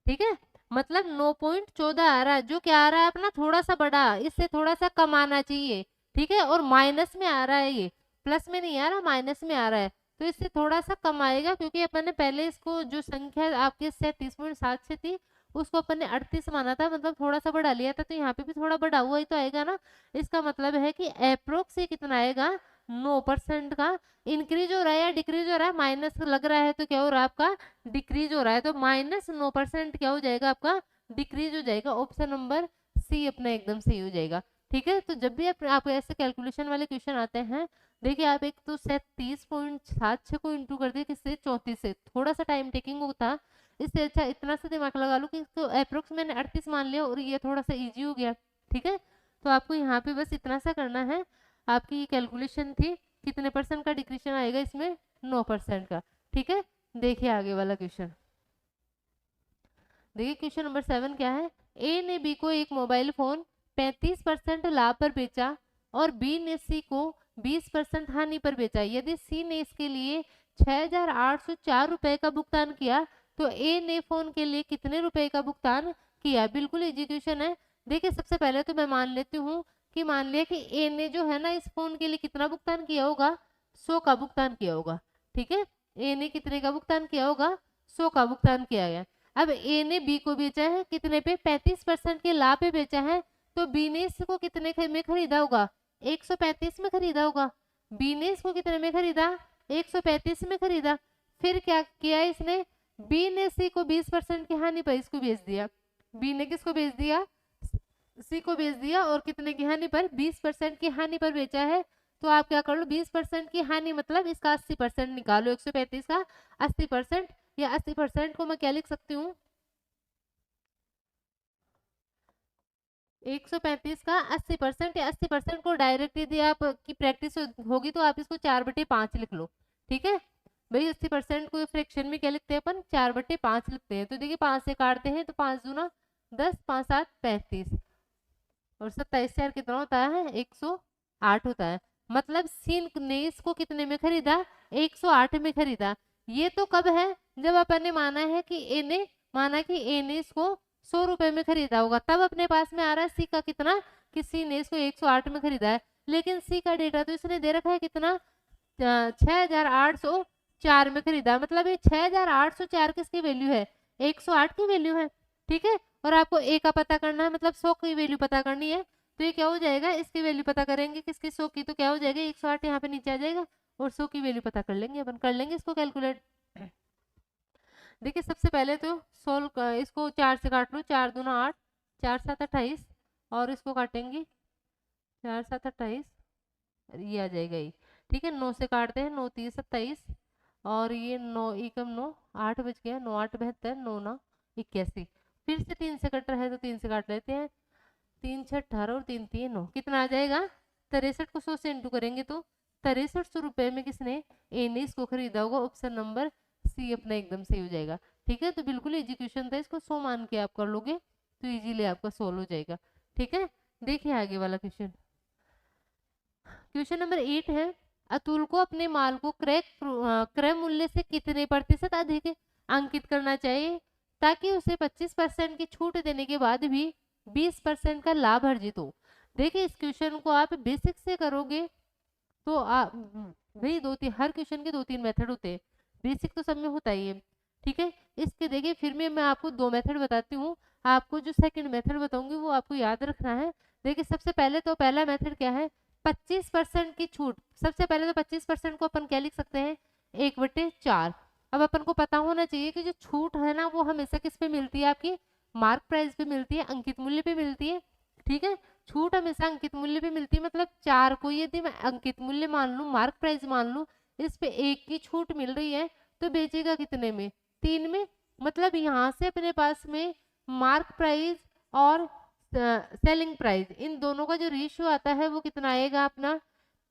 ठीक है, मतलब 9.14 आ रहा है, जो क्या आ रहा है अपना? थोड़ा सा बड़ा, इससे थोड़ा सा कम आना चाहिए। ठीक है, और माइनस में आ रहा है, ये प्लस में नहीं आ रहा, माइनस में आ रहा है, तो इससे थोड़ा सा कम आएगा, क्योंकि अपन ने पहले इसको जो संख्या आपके 37.7 से थी उसको अपन ने 38 माना था, मतलब थोड़ा सा बढ़ा लिया था, तो यहाँ पे भी थोड़ा बढ़ा हुआ ही तो आएगा ना। इसका मतलब है कि अप्रोक्स कितना आएगा? 9% का इंक्रीज हो रहा है या डिक्रीज हो रहा है? माइनस लग रहा है तो क्या हो रहा है आपका? डिक्रीज हो रहा है, तो -9% क्या हो जाएगा आपका? डिक्रीज हो जाएगा। ऑप्शन नंबर सी अपना एकदम सही हो जाएगा। ठीक है, तो जब भी आप ऐसे कैलकुलेशन वाले क्वेश्चन आते हैं, देखिए आप एक तो 37.76 को इंटू कर दिए किससे? 34 से, थोड़ा सा टाइम टेकिंग होता, इससे अच्छा इतना सा दिमाग लगा लो कि इसको अप्रोक्स मैंने 38 मान लिया और ये थोड़ा सा इजी हो गया। ठीक है, तो आपको यहाँ पे बस इतना सा करना है। आपकी कैलकुलेशन थी कितने परसेंट का डिक्रीशन आएगा इसमें? 9% का। ठीक है, देखिए आगे वाला क्वेश्चन। देखिए क्वेश्चन नंबर 7 क्या है? ए ने बी को एक मोबाइल फोन 35% लाभ पर बेचा और बी ने सी को 20% हानि पर बेचा। यदि सी ने इसके लिए 6,804 रुपए का भुगतान किया तो ए ने फोन के लिए कितने रुपए का भुगतान किया? बिल्कुल इजी क्वेश्चन है। देखिए सबसे पहले तो मैं मान लेती हूँ कि मान लिया कि ए ने जो है ना इस फोन के लिए कितना भुगतान किया होगा? 100 का भुगतान किया होगा। ठीक है, ए ने कितने का भुगतान किया होगा? 100 का भुगतान किया गया। अब ए ने बी को बेचा है कितने पे? 35% के लाभ पे बेचा है, तो बी ने इसको कितने में खरीदा होगा? 135 में खरीदा होगा। बी ने इसको कितने में खरीदा? 135 में खरीदा। फिर क्या किया इसने? बी ने सी को 20% की हानि पर इसको बेच दिया। बी ने किसको बेच दिया? सी को बेच दिया, और कितने की हानि पर? 20% की हानि पर बेचा है। तो आप क्या कर लो, 20% की हानि मतलब इसका 80% निकालो, 135 का 80%, या 80% को मैं क्या लिख सकती हूँ? 135 का 80% या 80% को डायरेक्ट यदि आप की प्रैक्टिस होगी तो आप इसको 4/5 लिख लो। ठीक है भाई, 80% को फ्रैक्शन में क्या लिखते हैं अपन, 4/5 लिखते हैं। तो देखिए 5 से काटते हैं तो 5 दूना 10, 5 7 35 और 27 से यार कितना होता है, 108 होता है। मतलब सीन ने इसको कितने में खरीदा, 108 में खरीदा। ये तो कब है, जब अपन ने माना है कि ए ने माना कि ए ने इसको 100 रुपए में खरीदा होगा, तब अपने पास में आ रहा है सी का कितना, कि सी ने इसको 108 में खरीदा है। लेकिन सी का डेटा तो इसने दे रखा है कितना, 6804 में खरीदा। मतलब ये 6804 किसकी वैल्यू है, 108 की वैल्यू है। ठीक है, और आपको ए का पता करना है, मतलब 100 की वैल्यू पता करनी है। तो ये क्या हो जाएगा, इसकी वैल्यू पता करेंगे किसकी, 100 की, तो क्या हो जाएगा 108 यहाँ पे नीचे आ जाएगा और 100 की वैल्यू पता कर लेंगे अपन, कर लेंगे इसको कैलकुलेट। देखिए सबसे पहले तो सोल्व, इसको 4 से काट लो, 4 दूना 8, 4 7 28 और इसको काटेंगे 4 7 28, ये आ जाएगा ये। ठीक है, 9 से काटते हैं, 9 3 27 और ये 9 एकम 9, 8 बच गया, 9 8 72, 9 9 81। फिर से 3 से कट रहा है तो 3 से काट लेते हैं, 3 6 18 और 3 3 9, कितना आ जाएगा 63 को 100 से इंटू करेंगे तो 6300 रुपए में किसने, ए ने इसको खरीदा होगा। ऑप्शन नंबर सी अपना एकदम सही हो जाएगा। ठीक है, तो बिल्कुल एजुकेशन था, इसको 100 मान के आप कर लोगे तो इजीली आपका सोल्व हो जाएगा। ठीक है, देखिए आगे वाला क्वेश्चन। क्वेश्चन नंबर 8 है, अतुल को अपने माल को क्रय मूल्य से कितने प्रतिशत अधिक अंकित करना चाहिए ताकि उसे 25% की छूट देने के बाद भी 20% का लाभ अर्जित हो। देखिए इस क्वेश्चन को आप बेसिक से करोगे तो भाई हर क्वेश्चन के 2 3 मेथड होते हैं, बेसिक तो सब में होता ही है। ठीक है, इसके देखिए फिर मैं आपको 2 मेथड बताती हूँ, आपको जो सेकंड मेथड बताऊंगी वो आपको याद रखना है। देखिए सबसे पहले तो पहला मेथड क्या है, 25% की छूट। सबसे पहले तो 25% को अपन क्या लिख सकते हैं, 1/4। अब अपन को पता होना चाहिए कि जो छूट है ना वो हमेशा किस पे मिलती है, आपकी मार्क प्राइस पे मिलती है, अंकित मूल्य पे मिलती है। ठीक है, छूट हमेशा अंकित मूल्य पे मिलती है। मतलब 4 को यदि मैं अंकित मूल्य मान लूं, मार्क प्राइस मान लूं, इस पे 1 की छूट मिल रही है तो बेचेगा कितने में, 3 में। मतलब यहाँ से अपने पास में मार्क प्राइस और सेलिंग प्राइस, इन दोनों का जो रेशियो आता है वो कितना आएगा अपना,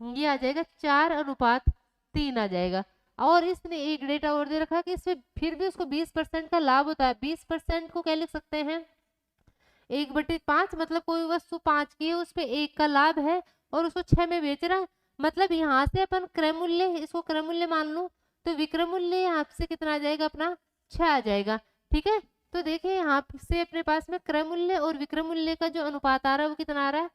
ये आ जाएगा 4:3 आ जाएगा। और इसने एक डेटा और दे रखा है कि इसमें फिर भी उसको 20% का लाभ होता है। 20% को क्या लिख सकते हैं, 1/5। मतलब कोई वस्तु 5 की है, उस पे 1 का लाभ है और उसको 6 में बेच रहा है। मतलब यहाँ से अपन क्रय मूल्य, इसको क्रय मूल्य मान लूं तो विक्रय मूल्य यहाँ से कितना आ जाएगा अपना, 6 आ जाएगा। ठीक है, तो देखिए यहाँ से अपने पास में क्रय मूल्य और विक्रय मूल्य का जो अनुपात आ रहा है वो कितना आ रहा है,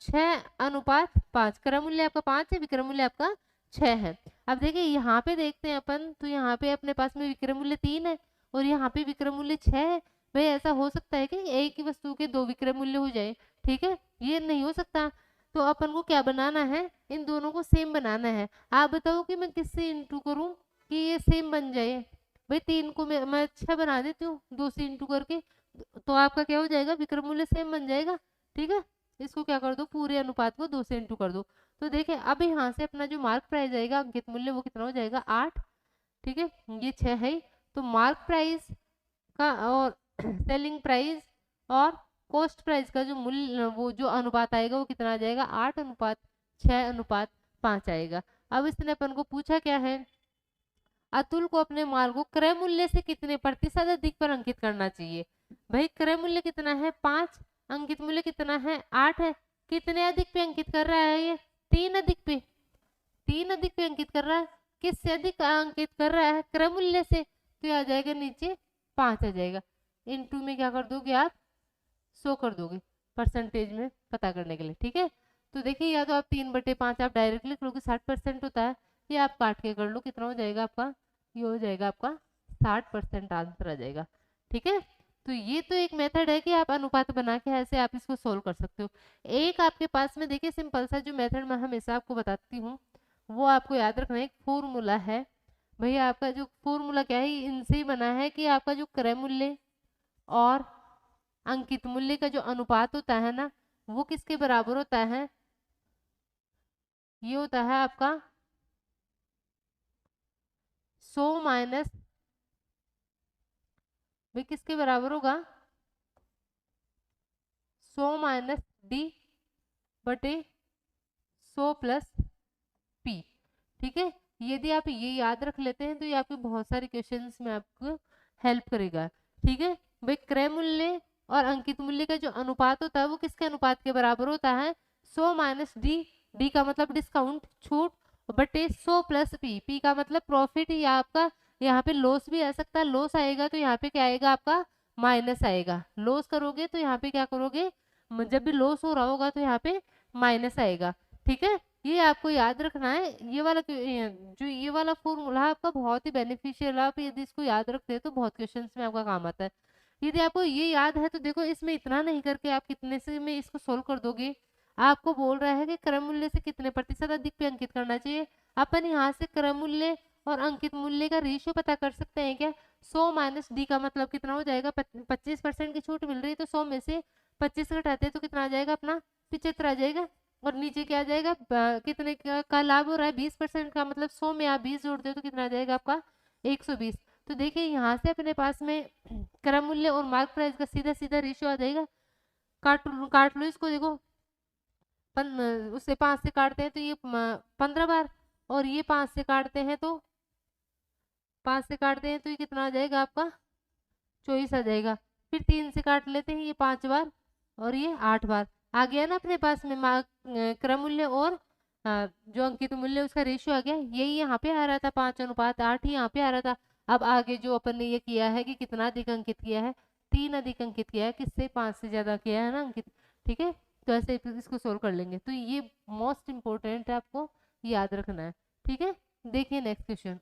6:5। क्रय मूल्य आपका 5 है, विक्रय मूल्य आपका 6 है। अब देखिए यहाँ पे देखते हैं अपन, तो यहाँ पे अपने पास में विक्रय मूल्य 3 है और यहाँ पे विक्रय मूल्य 6 है। भाई ऐसा हो सकता है कि एक ही वस्तु के 2 विक्रय मूल्य हो जाए, ठीक है, ये नहीं हो सकता। तो अपन को क्या बनाना है, इन दोनों को सेम बनाना है। आप बताओ कि मैं किससे इंटू करूं कि ये सेम बन जाए। भाई 3 को मैं 6 बना देती हूँ 2 से इंटू करके, तो आपका क्या हो जाएगा, विक्रय मूल्य सेम बन जाएगा। ठीक है, इसको क्या कर दो, पूरे अनुपात को 2 से इंटू कर दो। तो देखिए अब यहाँ से अपना जो मार्क प्राइस आएगा, अंकित मूल्य, वो कितना हो जाएगा, 8। ठीक है, ये 6 है, तो मार्क प्राइस का और सेलिंग प्राइस और कॉस्ट प्राइस का जो मूल्य, वो जो अनुपात आएगा वो कितना आ जाएगा, 8:6:5 आएगा। अब इसने अपन को पूछा क्या है, अतुल को अपने माल को क्रय मूल्य से कितने प्रतिशत अधिक पर अंकित करना चाहिए। भाई क्रय मूल्य कितना है, 5, अंकित मूल्य कितना है, 8 है। कितने अधिक पे अंकित कर रहा है ये, 3 अधिक पे, 3 अधिक पे अंकित कर रहा है। किससे अधिक अंकित कर रहा है, क्रय मूल्य से, तो आ जाएगा नीचे 5 आ जाएगा। इनटू में क्या कर दोगे आप, 100 कर दोगे परसेंटेज में पता करने के लिए। ठीक है, तो देखिए या तो आप 3/5 आप डायरेक्ट लिख लोगे, 60% होता है, या आप काट के कर लो, कितना हो जाएगा आपका, ये हो जाएगा आपका 60% आंसर आ जाएगा। ठीक है, तो ये तो एक मेथड है कि आप अनुपात बना के ऐसे आप इसको सोल्व कर सकते हो। एक आपके पास में देखिए सिंपल सा जो मेथड मैं हमेशा आपको बताती हूँ, वो आपको याद रखना है, एक फॉर्मूला है। भैया आपका जो फॉर्मूला क्या है, इनसे ही बना है कि आपका जो क्रय मूल्य और अंकित मूल्य का जो अनुपात होता है ना, वो किसके बराबर होता है, ये होता है आपका 100 माइनस, भाई किसके बराबर होगा, 100 माइनस डी बटे 100 प्लस पी। ठीक है, यदि आप ये याद रख लेते हैं तो ये आपके बहुत सारे क्वेश्चंस में आपको हेल्प करेगा। ठीक है भाई, क्रय मूल्य और अंकित मूल्य का जो अनुपात होता है वो किसके अनुपात के बराबर होता है? 100 माइनस डी, डी का मतलब डिस्काउंट छूट, बटे 100 प्लस पी, पी का मतलब प्रॉफिट, या आपका यहाँ पे लॉस भी आ सकता है, लॉस आएगा तो यहाँ पे क्या आएगा आपका? माइनस आएगा। लॉस करोगे तो यहाँ पे क्या करोगे? जब भी लॉस हो रहा होगा तो यहाँ पे माइनस आएगा। ठीक है, ये आपको याद रखना है। ये वाला जो ये वाला फॉर्मूला आपका बहुत ही बेनिफिशियल है, आप यदि इसको याद रखते हैं तो बहुत क्वेश्चंस में आपका काम आता है। यदि आपको ये याद है तो देखो, इसमें इतना नहीं करके आप कितने से में इसको सोल्व कर दोगे। आपको बोल रहा है कि क्रम मूल्य से कितने प्रतिशत अधिक पे अंकित करना चाहिए। अपन यहाँ से क्रम मूल्य और अंकित मूल्य का रेशियो पता कर सकते हैं क्या? 100 माइनस डी का मतलब कितना हो जाएगा? 25% की छूट मिल रही है तो 100 में से 25 घटाते हैं तो कितना आ जाएगा अपना? 75 आ जाएगा। और नीचे क्या आ जाएगा? कितने का लाभ हो रहा है? 20% का, मतलब 100 में आप 20 जोड़ दो तो कितना आ जाएगा आपका? 120। तो देखिए यहाँ से अपने पास में क्रम मूल्य और मार्क प्राइस का सीधा सीधा रेशियो आ जाएगा। काट लो इसको, देखो उससे 5 से काटते हैं तो ये 15 बार, और ये 5 से काटते हैं तो ये कितना आ जाएगा आपका? 24 आ जाएगा। फिर 3 से काट लेते हैं, ये 5 बार और ये 8 बार। आ गया ना अपने पास में क्रम मूल्य और जो अंकित मूल्य उसका रेशियो आ गया। यही यहाँ पे आ रहा था 5:8 ही यहाँ पे आ रहा था। अब आगे जो अपन ने ये किया है कि कितना अधिक अंकित किया है? 3 अधिक अंकित किया है, किससे? 5 से ज्यादा किया है ना अंकित। ठीक है, तो ऐसे इसको सोल्व कर लेंगे। तो ये मोस्ट इंपोर्टेंट है, आपको याद रखना है। ठीक है, देखिए नेक्स्ट क्वेश्चन।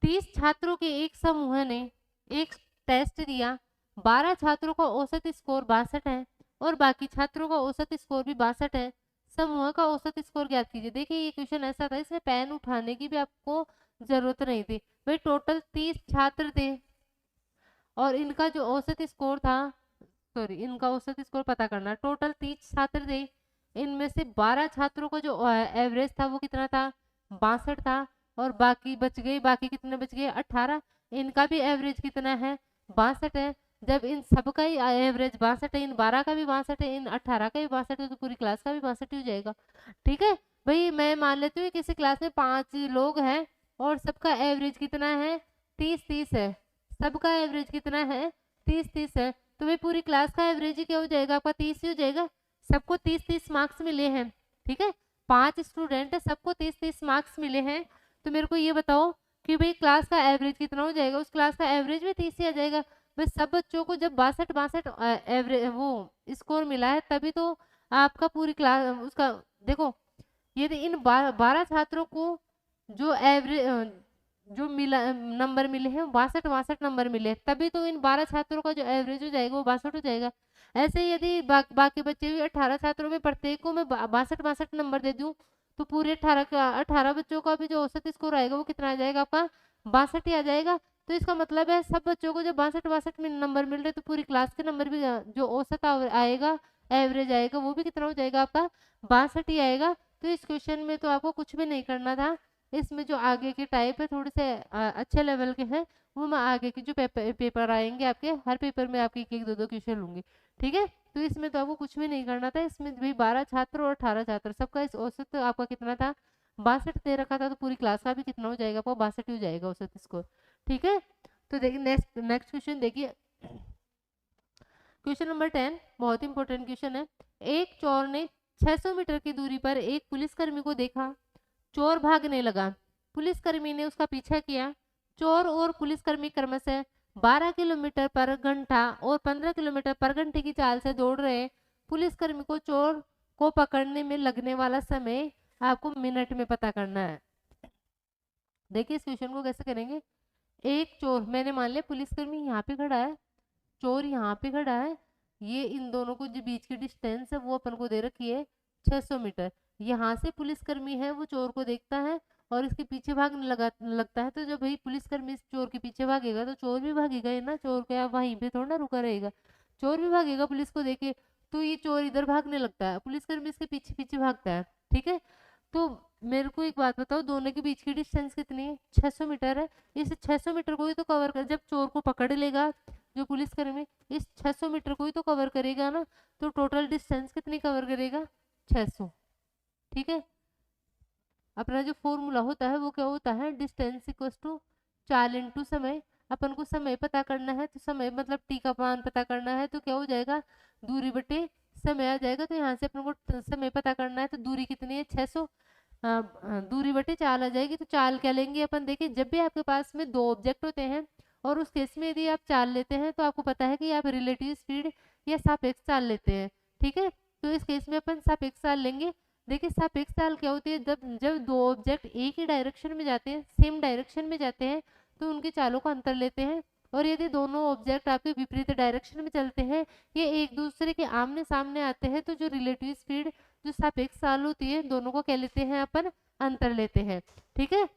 30 छात्रों के एक समूह ने एक टेस्ट दिया। 12 छात्रों का औसत स्कोर 62 है और बाकी छात्रों का औसत स्कोर भी 62 है। समूह का औसत स्कोर ज्ञात कीजिए। देखिए ये क्वेश्चन ऐसा था, इसमें पेन उठाने की भी आपको जरूरत नहीं थी भाई। टोटल 30 छात्र थे और इनका जो औसत स्कोर था, सॉरी, इनका औसत स्कोर पता करना। टोटल 30 छात्र थे, इनमें से 12 छात्रों का जो एवरेज था वो कितना था? 62 था। और बाकी बच गए, बाकी कितने बच गए? 18। इनका भी एवरेज कितना है? 62 है। जब इन सबका ही एवरेज 62 है, इन 12 का भी 62 है, इन 18 का भी 62 है, तो पूरी क्लास का भी 62 हो जाएगा। ठीक है भाई, मैं मान लेती हूँ किसी क्लास में 5 लोग हैं और सबका एवरेज कितना है? 30-30 है। सबका एवरेज कितना है? 30-30 है। तो भाई पूरी क्लास का एवरेज ही क्या हो जाएगा आपका? 30 ही हो जाएगा। सबको 30-30 मार्क्स मिले हैं। ठीक है, 5 स्टूडेंट है, सबको 30-30 मार्क्स मिले हैं। तो मेरे को ये बताओ कि भाई क्लास का एवरेज कितना हो जाएगा? उस क्लास का एवरेज भी 30 ही आ जाएगा। बस सब बच्चों को जब 62 एवरेज वो स्कोर मिला है, तभी तो आपका पूरी क्लास उसका। देखो, यदि इन 12 छात्रों को जो एवरेज जो मिला नंबर मिले हैं 62 नंबर मिले हैं, तभी तो इन 12 छात्रों का जो एवरेज हो जाएगा वो 62 हो जाएगा। ऐसे ही यदि बाकी बच्चे भी 18 छात्रों में प्रत्येक को मैं 62 नंबर दे दूं तो पूरे 18 बच्चों का भी जो औसत स्कोर आएगा वो कितना आ जाएगा आपका? 62 ही आ जाएगा। तो इसका मतलब है सब बच्चों को जब 62 में नंबर मिल रहे तो पूरी क्लास के नंबर भी जो औसत आएगा, एवरेज आएगा, वो भी कितना हो जाएगा आपका? 62 ही आएगा। तो इस क्वेश्चन में तो आपको कुछ भी नहीं करना था। इसमें जो आगे के टाइप है थोड़े से अच्छे लेवल के हैं, वो मैं आगे के जो पेपर आएंगे आपके, हर पेपर में आपके 1-1 2-2 क्वेश्चन लूंगी। ठीक है, तो इसमें तो आपको कुछ भी नहीं करना था। इसमें भी 12 छात्र और 18 छात्र, सबका इस औसत आपका कितना था? 62 दे रखा था, तो पूरी क्लास का भी कितना हो जाएगा आपको? 62 हो जाएगा औसत स्कोर। ठीक है, तो देखिए नेक्स्ट नेक्स्ट क्वेश्चन देखिए। क्वेश्चन नंबर 10 बहुत इंपॉर्टेंट क्वेश्चन है। एक चोर ने 600 मीटर की दूरी पर एक पुलिसकर्मी को देखा। चोर भागने लगा, पुलिसकर्मी ने उसका पीछा किया। चोर और पुलिसकर्मी क्रमशः 12 किलोमीटर पर घंटा और 15 किलोमीटर पर घंटे की चाल से दौड़ रहे। पुलिसकर्मी को चोर को पकड़ने में लगने वाला समय आपको मिनट में पता करना है। देखिए इस क्वेश्चन को कैसे करेंगे। एक चोर, मैंने मान लिया पुलिसकर्मी यहाँ पे खड़ा है, चोर यहाँ पे खड़ा है, ये इन दोनों को जो बीच की डिस्टेंस है वो अपन को दे रखी है 600 मीटर। यहाँ से पुलिसकर्मी है वो चोर को देखता है और इसके पीछे भागने लगता है। तो जब भाई पुलिसकर्मी इस चोर के पीछे भागेगा तो चोर भी भागेगा ही ना, चोर क्या वहीं पे थोड़ा ना रुका रहेगा, चोर भी भागेगा पुलिस को देखे। तो ये चोर इधर भागने लगता है, पुलिसकर्मी इसके पीछे पीछे भागता है। ठीक है, तो मेरे को एक बात बताओ, दोनों के बीच की डिस्टेंस कितनी है? 600 मीटर है। इस 600 मीटर को ही तो कवर कर, जब चोर को पकड़ लेगा, जो पुलिसकर्मी इस 600 मीटर को ही तो कवर करेगा ना, तो टोटल डिस्टेंस कितनी कवर करेगा, 600। ठीक है, अपना जो फॉर्मूला होता है वो क्या होता है, डिस्टेंस इक्वल्स टू चाल इंटू समय। अपन को समय पता करना है, तो समय मतलब टी का मान पता करना है, तो क्या हो जाएगा, दूरी बटे समय आ जाएगा। तो यहाँ से अपन को समय पता करना है, तो दूरी कितनी है, 600, दूरी बटे चाल आ जाएगी। तो चाल क्या लेंगे अपन, देखिए जब भी आपके पास में दो ऑब्जेक्ट होते हैं और उस केस में यदि आप चाल लेते हैं तो आपको पता है कि आप रिलेटिव स्पीड या सापेक्ष चाल लेते हैं। ठीक है, तो इस केस में अपन सापेक्ष चाल लेंगे। देखिए सापेक्ष चाल क्या होती है, जब जब दो ऑब्जेक्ट एक ही डायरेक्शन में जाते हैं, सेम डायरेक्शन में जाते हैं, तो उनकी चालों का अंतर लेते हैं। और यदि दोनों ऑब्जेक्ट आपके विपरीत डायरेक्शन में चलते हैं, ये एक दूसरे के आमने सामने आते हैं, तो जो रिलेटिव स्पीड जो सापेक्ष चाल होती है, दोनों को क्या लेते हैं अपन, अंतर लेते हैं। ठीक है,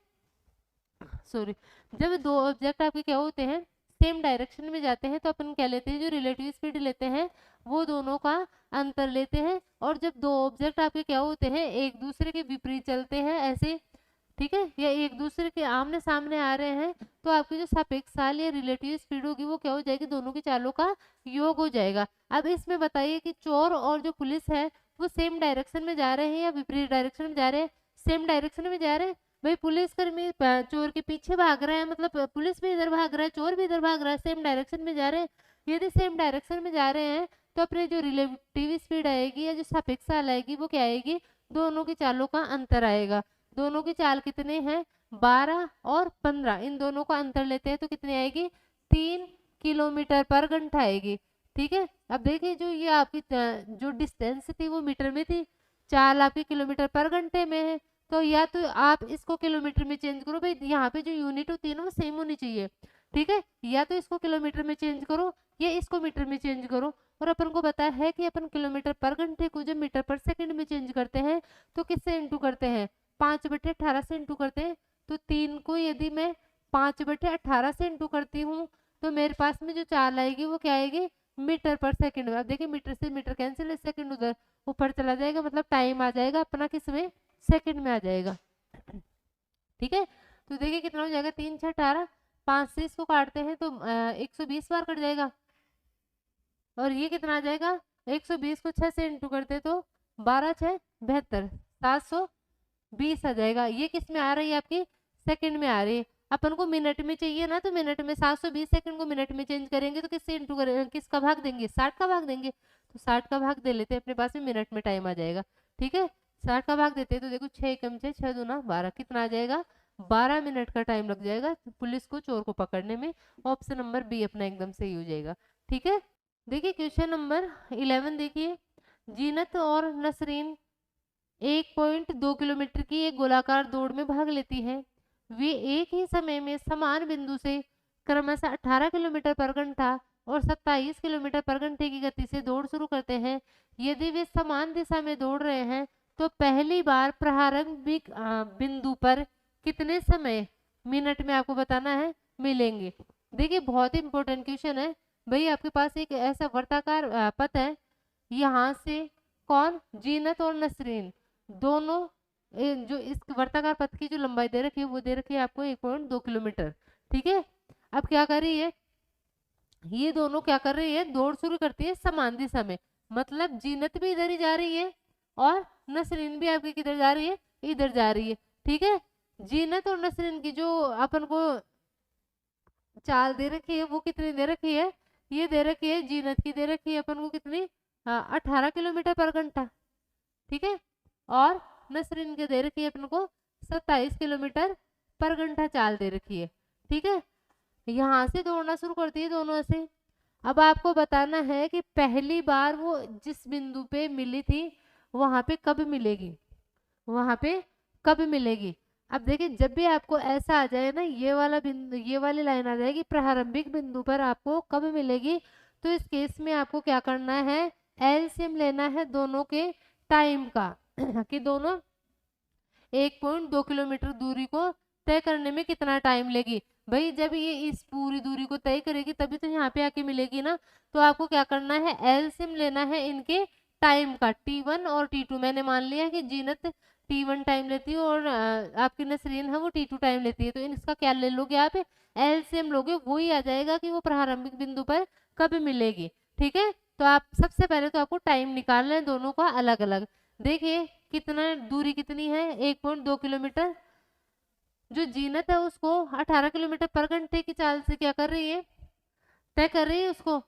सॉरी, जब दो ऑब्जेक्ट आपके क्या होते हैं, सेम डायरेक्शन में जाते हैं, तो अपन क्या लेते हैं, जो रिलेटिव स्पीड लेते हैं वो दोनों का अंतर लेते हैं। और जब दो ऑब्जेक्ट आपके क्या होते हैं, एक दूसरे के विपरीत चलते हैं ऐसे, ठीक है, या एक दूसरे के आमने सामने आ रहे हैं, तो आपकी जो सापेक्ष चाल या रिलेटिव स्पीड होगी वो क्या हो जाएगी, दोनों की चालों का योग हो जाएगा। अब इसमें बताइए कि चोर और जो पुलिस है वो सेम डायरेक्शन में जा रहे हैं या विपरीत डायरेक्शन में जा रहे हैं, सेम डायरेक्शन में जा रहे हैं। भाई पुलिसकर्मी चोर के पीछे भाग रहा है, मतलब पुलिस भी इधर भाग रहा है, चोर भी इधर भाग रहा है, सेम डायरेक्शन में जा रहे हैं। यदि सेम डायरेक्शन में जा रहे हैं तो अपने जो रिलेटिव स्पीड आएगी या जो सापेक्ष चाल आएगी वो क्या आएगी, दोनों की चालों का अंतर आएगा। दोनों की चाल कितने हैं, 12 और 15, इन दोनों का अंतर लेते हैं तो कितनी आएगी, 3 किलोमीटर पर घंटा आएगी। ठीक है, अब देखिए जो ये आपकी जो डिस्टेंस थी वो मीटर में थी, चाल आपकी किलोमीटर पर घंटे में है, तो या तो आप इसको किलोमीटर में चेंज करो, भाई यहाँ पे जो यूनिट होती है ना वो सेम होनी चाहिए। ठीक है, या तो इसको किलोमीटर में चेंज करो या इसको मीटर में चेंज करो। और अपन को पता है कि अपन किलोमीटर पर घंटे को जब मीटर पर सेकंड में चेंज करते हैं तो किससे इंटू करते हैं, 5/18 से इंटू करते हैं। तो 3 को यदि मैं 5/18 से इंटू करती हूँ तो मेरे पास में जो चाल आएगी वो क्या आएगी, मीटर पर सेकंड में। अब देखिए मीटर से मीटर कैंसिल है, सेकंड उधर ऊपर चला जाएगा, मतलब टाइम आ जाएगा अपना किसमें, सेकंड में आ जाएगा। ठीक है, तो देखिए कितना हो जाएगा, 3 6 18, 5 से इसको काटते हैं तो 120 बार कट जाएगा। और ये कितना आ जाएगा, 120 को 6 से इंटू करते तो 12 6 72, 720 आ जाएगा। ये किस में आ रही है, आपकी सेकंड में आ रही है। अपन को मिनट में चाहिए ना, तो मिनट में 720 सेकंड को मिनट में चेंज करेंगे तो किससे इंटू करेंगे, किसका भाग देंगे, 60 का भाग देंगे। तो 60 का भाग दे लेते हैं, अपने पास में मिनट में टाइम आ जाएगा। ठीक है, 60 का भाग देते हैं तो देखो 6 कम 6 6 दूना 12, कितना आ जाएगा, 12 मिनट का टाइम लग जाएगा पुलिस को चोर को पकड़ने में। ऑप्शन नंबर बी अपना एकदम सही हो जाएगा। ठीक है, देखिए क्वेश्चन नंबर 11 देखिए, जीनत और नसरीन 1.2 किलोमीटर की एक गोलाकार दौड़ में भाग लेती हैं। वे एक ही समय में समान बिंदु से क्रमशः 18 किलोमीटर पर घंटा और 27 किलोमीटर पर घंटे की गति से दौड़ शुरू करते हैं। यदि वे समान दिशा में दौड़ रहे हैं तो पहली बार प्रारंभिक बिंदु पर कितने समय मिनट में आपको बताना है मिलेंगे। देखिए बहुत ही इंपॉर्टेंट क्वेश्चन है भाई, आपके पास एक ऐसा वर्ताकार पथ है, यहाँ से कौन, जीनत और नसरीन दोनों जो इस वर्ताकार पथ की जो लंबाई दे रखी है वो दे रखी है आपको 1.2 किलोमीटर। ठीक है, अब क्या कर रही है, ये दोनों क्या कर रही है, दौड़ शुरू करती है समान दिशा में, मतलब जीनत भी इधर ही जा रही है और नसरीन भी आपकी किधर जा रही है, इधर जा रही है। ठीक है, जीनत और नसरीन की जो अपन को चाल दे रखी है वो कितनी दे रखी है, ये दे रखी है, जीनत की दे रखी है अपन को कितनी, 18 किलोमीटर पर घंटा। ठीक है, और नसरीन के दे रखी है अपन को 27 किलोमीटर पर घंटा चाल दे रखी है। ठीक है, यहाँ से दौड़ना शुरू करती है दोनों से। अब आपको बताना है कि पहली बार वो जिस बिंदु पे मिली थी वहां पे कब मिलेगी, वहां पे कब मिलेगी। अब देखिए जब भी आपको ऐसा आ जाए ना, ये वाला बिंदु, ये वाली लाइन आ जाएगी प्रारंभिक बिंदु पर आपको कब मिलेगी, तो इस केस में आपको क्या करना है, एलसीएम लेना है दोनों के टाइम का कि दोनों 1.2 किलोमीटर दूरी को तय करने में कितना टाइम लेगी। भाई जब ये इस पूरी दूरी को तय करेगी तभी तो यहाँ पे आके मिलेगी ना, तो आपको क्या करना है, एलसीएम लेना है इनके टाइम का, T1 और T2। मैंने मान लिया कि जीनत T1 टाइम लेती है और आपकी नसरीन है वो T2 टाइम लेती है। तो इसका क्या ले लोगे आप, एलसीएम लोगे, वही आ जाएगा कि वो प्रारंभिक बिंदु पर कब मिलेगी। ठीक है, तो आप सबसे पहले तो आपको टाइम निकालना है दोनों का अलग अलग। देखिए कितना दूरी कितनी है, 1.2 किलोमीटर। जो जीनत है उसको 18 किलोमीटर पर घंटे की चाल से क्या कर रही है, तय कर रही है उसको।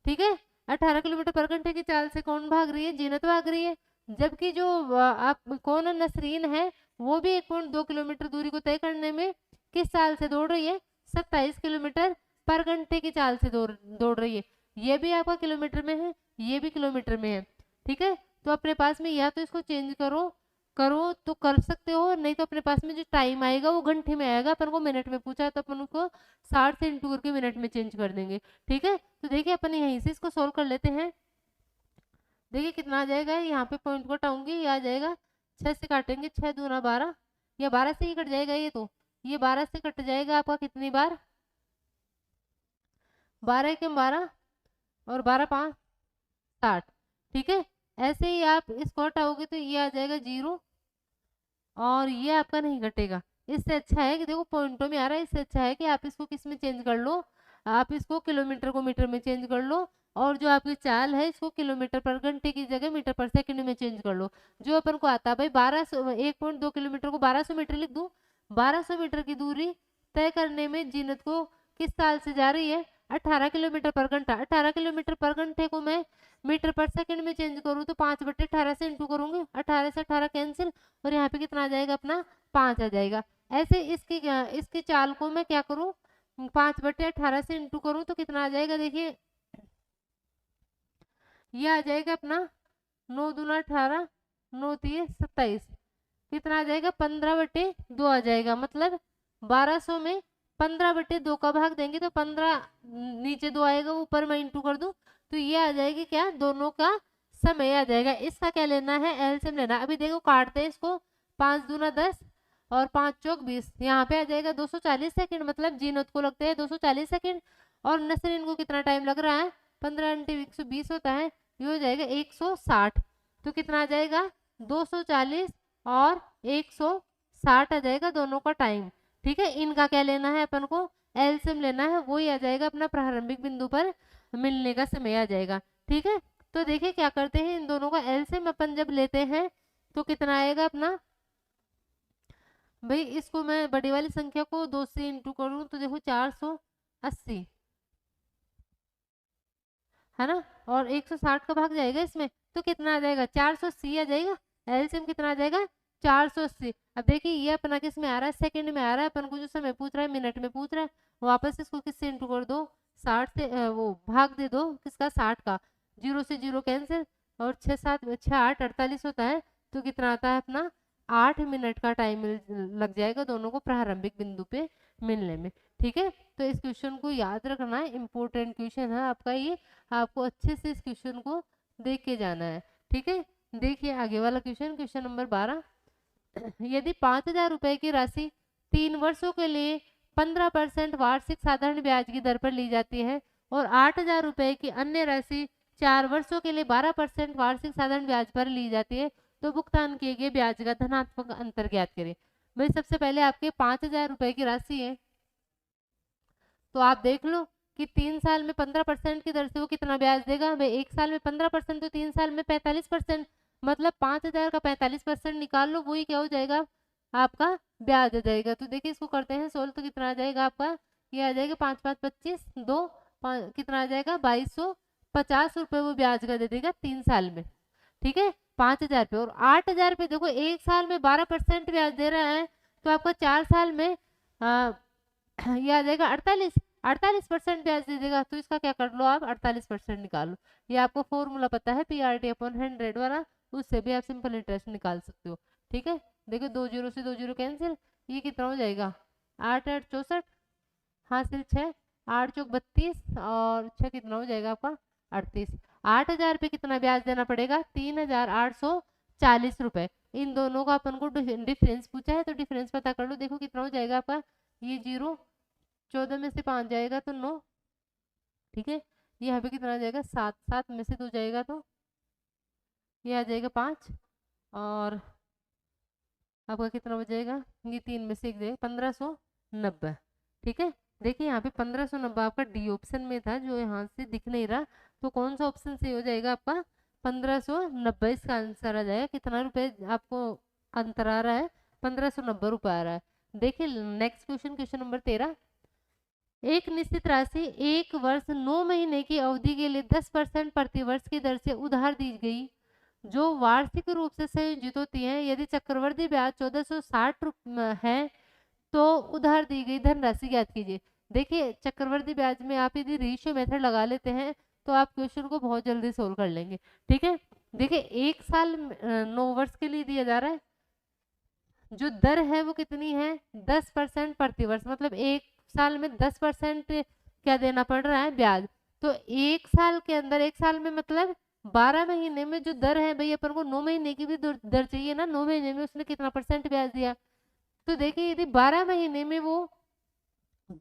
ठीक है, 18 किलोमीटर पर घंटे की चाल से कौन भाग रही है, जीनत भाग रही है। जबकि जो आप कौन नसरीन है वो भी 1.2 किलोमीटर दूरी को तय करने में किस चाल से दौड़ रही है, 27 किलोमीटर पर घंटे की चाल से दौड़ रही है। ये भी आपका किलोमीटर में है, ये भी किलोमीटर में है। ठीक है, तो अपने पास में या तो इसको चेंज करो करो तो कर सकते हो, नहीं तो अपने पास में जो टाइम आएगा वो घंटे में आएगा। अपन को मिनट में पूछा है तो अपन उसको 60 से इंटू करके मिनट में चेंज कर देंगे। ठीक है, तो देखिए अपन यहीं से इसको सोल्व कर लेते हैं। देखिए कितना आ जाएगा, यहाँ पे पॉइंट को हटाऊंगी, ये आ जाएगा 6 से काटेंगे, 6 दूना 12, या 12 से ही कट जाएगा ये, तो ये 12 से कट जाएगा आपका कितनी बार, 12 के 12 और 12 5 60। ठीक है, ऐसे ही आप इसको हटाओगे तो ये आ जाएगा 0 और ये आपका नहीं कटेगा। इससे अच्छा है कि देखो पॉइंटों में आ रहा है, इससे अच्छा है कि आप इसको किस में चेंज कर लो, आप इसको किलोमीटर को मीटर में चेंज कर लो, और जो आपकी चाल है इसको किलोमीटर पर घंटे की जगह मीटर पर सेकंड में चेंज कर लो। जो अपन को आता है भाई 1200, 1.2 किलोमीटर को 1200 मीटर लिख दूं। 1200 मीटर की दूरी तय करने में जीनत को किस साल से जा रही है, 18 किलोमीटर पर घंटा। 18 किलोमीटर पर घंटे को मैं मीटर पर सेकंड में चेंज करूँ तो 5/18 से इंटू करूंगी, 18 से 18 कैंसिल, और यहाँ पे कितना आ जाएगा अपना 5 आ जाएगा। ऐसे इसकी चाल को मैं क्या करूँ, 5/18 से इंटू करूँ तो कितना आ जाएगा, देखिए ये आ जाएगा अपना 9 दूना 18, 9 तिये 27, कितना आ जाएगा 15/2 आ जाएगा। मतलब 1200 में 15/2 का भाग देंगे तो 15 नीचे 2 आएगा, ऊपर मैं इंटू कर दूं तो ये आ जाएगी क्या, दोनों का समय आ जाएगा। इसका क्या लेना है, एलसीएम लेना। अभी देखो काटते हैं इसको, 5 दूना 10 और 5 चौक 20, यहाँ पे आ जाएगा 240 सेकंड। मतलब जीनत को लगते हैं 240 सेकंड और नसरीन को कितना टाइम लग रहा है, 15 × 120 होता है, ये हो जाएगा 160। तो कितना आ जाएगा 240 और 160 आ जाएगा दोनों का टाइम। ठीक है, इनका क्या लेना है अपन को, एलसीएम लेना है, वही आ जाएगा अपना प्रारंभिक बिंदु पर मिलने का समय आ जाएगा। ठीक है, तो देखिए क्या करते हैं, इन दोनों का एलसीएम अपन जब लेते हैं तो कितना आएगा अपना, भाई इसको मैं बड़ी वाली संख्या को 2 से इंटू करूं तो देखो 480 है ना, और 160 का भाग जाएगा इसमें तो कितना आ जाएगा 480 आ जाएगा। एलसीएम कितना आ जाएगा 480। अब देखिए ये अपना किस में आ रहा है, सेकंड में आ रहा है, अपन को जो समय पूछ रहा है मिनट में पूछ रहा है। वापस इसको किससे इंटू कर दो, 60 से वो भाग दे दो किसका 60 का, 0 से 0 कैंसिल, और 6 7 6 8 48 होता है। तो कितना आता है अपना 8 मिनट का टाइम लग जाएगा दोनों को प्रारंभिक बिंदु पे मिलने में। ठीक है, तो इस क्वेश्चन को याद रखना है, इंपॉर्टेंट क्वेश्चन है आपका ये, आपको अच्छे से इस क्वेश्चन को देख के जाना है। ठीक है, देखिए आगे वाला क्वेश्चन, क्वेश्चन नंबर 12। यदि 5,000 रुपए की राशि 3 वर्षों के लिए 15% वार्षिक साधारण ब्याज की दर पर ली जाती है और 8,000 रुपए की अन्य राशि 4 वर्षों के लिए 12% वार्षिक साधारण ब्याज पर ली जाती है, तो भुगतान किए गए ब्याज का धनात्मक अंतर ज्ञात करें। भाई सबसे पहले आपके 5,000 रुपए की राशि है, तो आप देख लो कि 3 साल में 15% की दर से वो कितना ब्याज देगा। भाई 1 साल में 15% तो 3 साल में 45%, मतलब 5,000 का 45% निकाल लो, वही क्या हो जाएगा आपका ब्याज आ जाएगा। तो देखिए इसको करते हैं सोल्व, तो कितना आ जाएगा आपका, ये आ जाएगा 5 5 25 2 कितना आ जाएगा 2250 रुपए वो ब्याज का दे देगा 3 साल में। ठीक है, 5,000 पे, और 8,000 पे देखो 1 साल में 12% ब्याज दे रहा है, तो आपका 4 साल में ये आ जाएगा 48% ब्याज दे देगा। तो इसका क्या कर लो आप 48% निकालो, ये आपको फॉर्मूला पता है PRT/100 वाला, उससे भी आप सिंपल इंटरेस्ट निकाल सकते हो। ठीक है, देखो 2 0 से 2 0 कैंसिल, ये कितना हो जाएगा 8 8 64 हासिल 6 8 चौक 32 और 6 कितना हो जाएगा आपका 38। 8,000 पे कितना ब्याज देना पड़ेगा 3,840 रुपए। इन दोनों का अपन को डिफरेंस पूछा है तो डिफरेंस पता कर लो, देखो कितना हो जाएगा आपका, ये 0 14 में से 5 जाएगा तो 9। ठीक है, यहाँ पे कितना आ जाएगा 7 7 में से 2 जाएगा तो ये आ जाएगा 5 और आपका कितना बचेगा, ये 3 में से एक जाएगा 1590। ठीक है, देखिए यहाँ पे 1590 आपका डी ऑप्शन में था जो यहाँ से दिख नहीं रहा, तो कौन सा ऑप्शन सही हो जाएगा आपका 1590। इसका आंसर आ जाएगा कितना रुपए आपको अंतर आ रहा है, 1590 रुपये आ रहा है। देखिए नेक्स्ट क्वेश्चन, क्वेश्चन नंबर 13। एक निश्चित राशि 1 वर्ष 9 महीने की अवधि के लिए 10% प्रतिवर्ष की दर से उधार दी गई, जो वार्षिक रूप से संयोजित होती है। यदि चक्रवृद्धि ब्याज 1460 है तो उधार दी गई धनराशि ज्ञात कीजिए। देखिए चक्रवृद्धि ब्याज में आप यदि रेशियो मेथड लगा लेते हैं तो आप क्वेश्चन को बहुत जल्दी सोल्व कर लेंगे। ठीक है, देखिए 1 साल 9 वर्ष के लिए दिया जा रहा है, जो दर है वो कितनी है 10% प्रतिवर्ष, मतलब 1 साल में 10% क्या देना पड़ रहा है ब्याज। तो 1 साल के अंदर, 1 साल में मतलब 12 महीने में जो दर है भाई, अपन को 9 महीने की भी दर चाहिए ना, 9 महीने में उसने कितना परसेंट ब्याज दिया। तो देखिए यदि 12 महीने में वो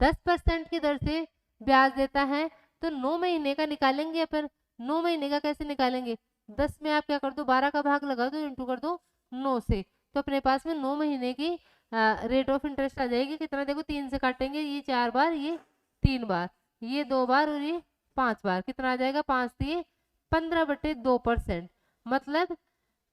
10% की दर से ब्याज देता है तो 9 महीने का निकालेंगे अपन। 9 महीने का कैसे निकालेंगे, 10 में आप क्या कर दो 12 का भाग लगा दो, इंटू कर दो 9 से, तो अपने पास में 9 महीने की रेट ऑफ इंटरेस्ट आ जाएगी कितना, देखो 3 से काटेंगे, ये 4 बार, ये 3 बार, ये 2 बार और ये 5 बार, कितना आ जाएगा 5 दिए 15/2%। मतलब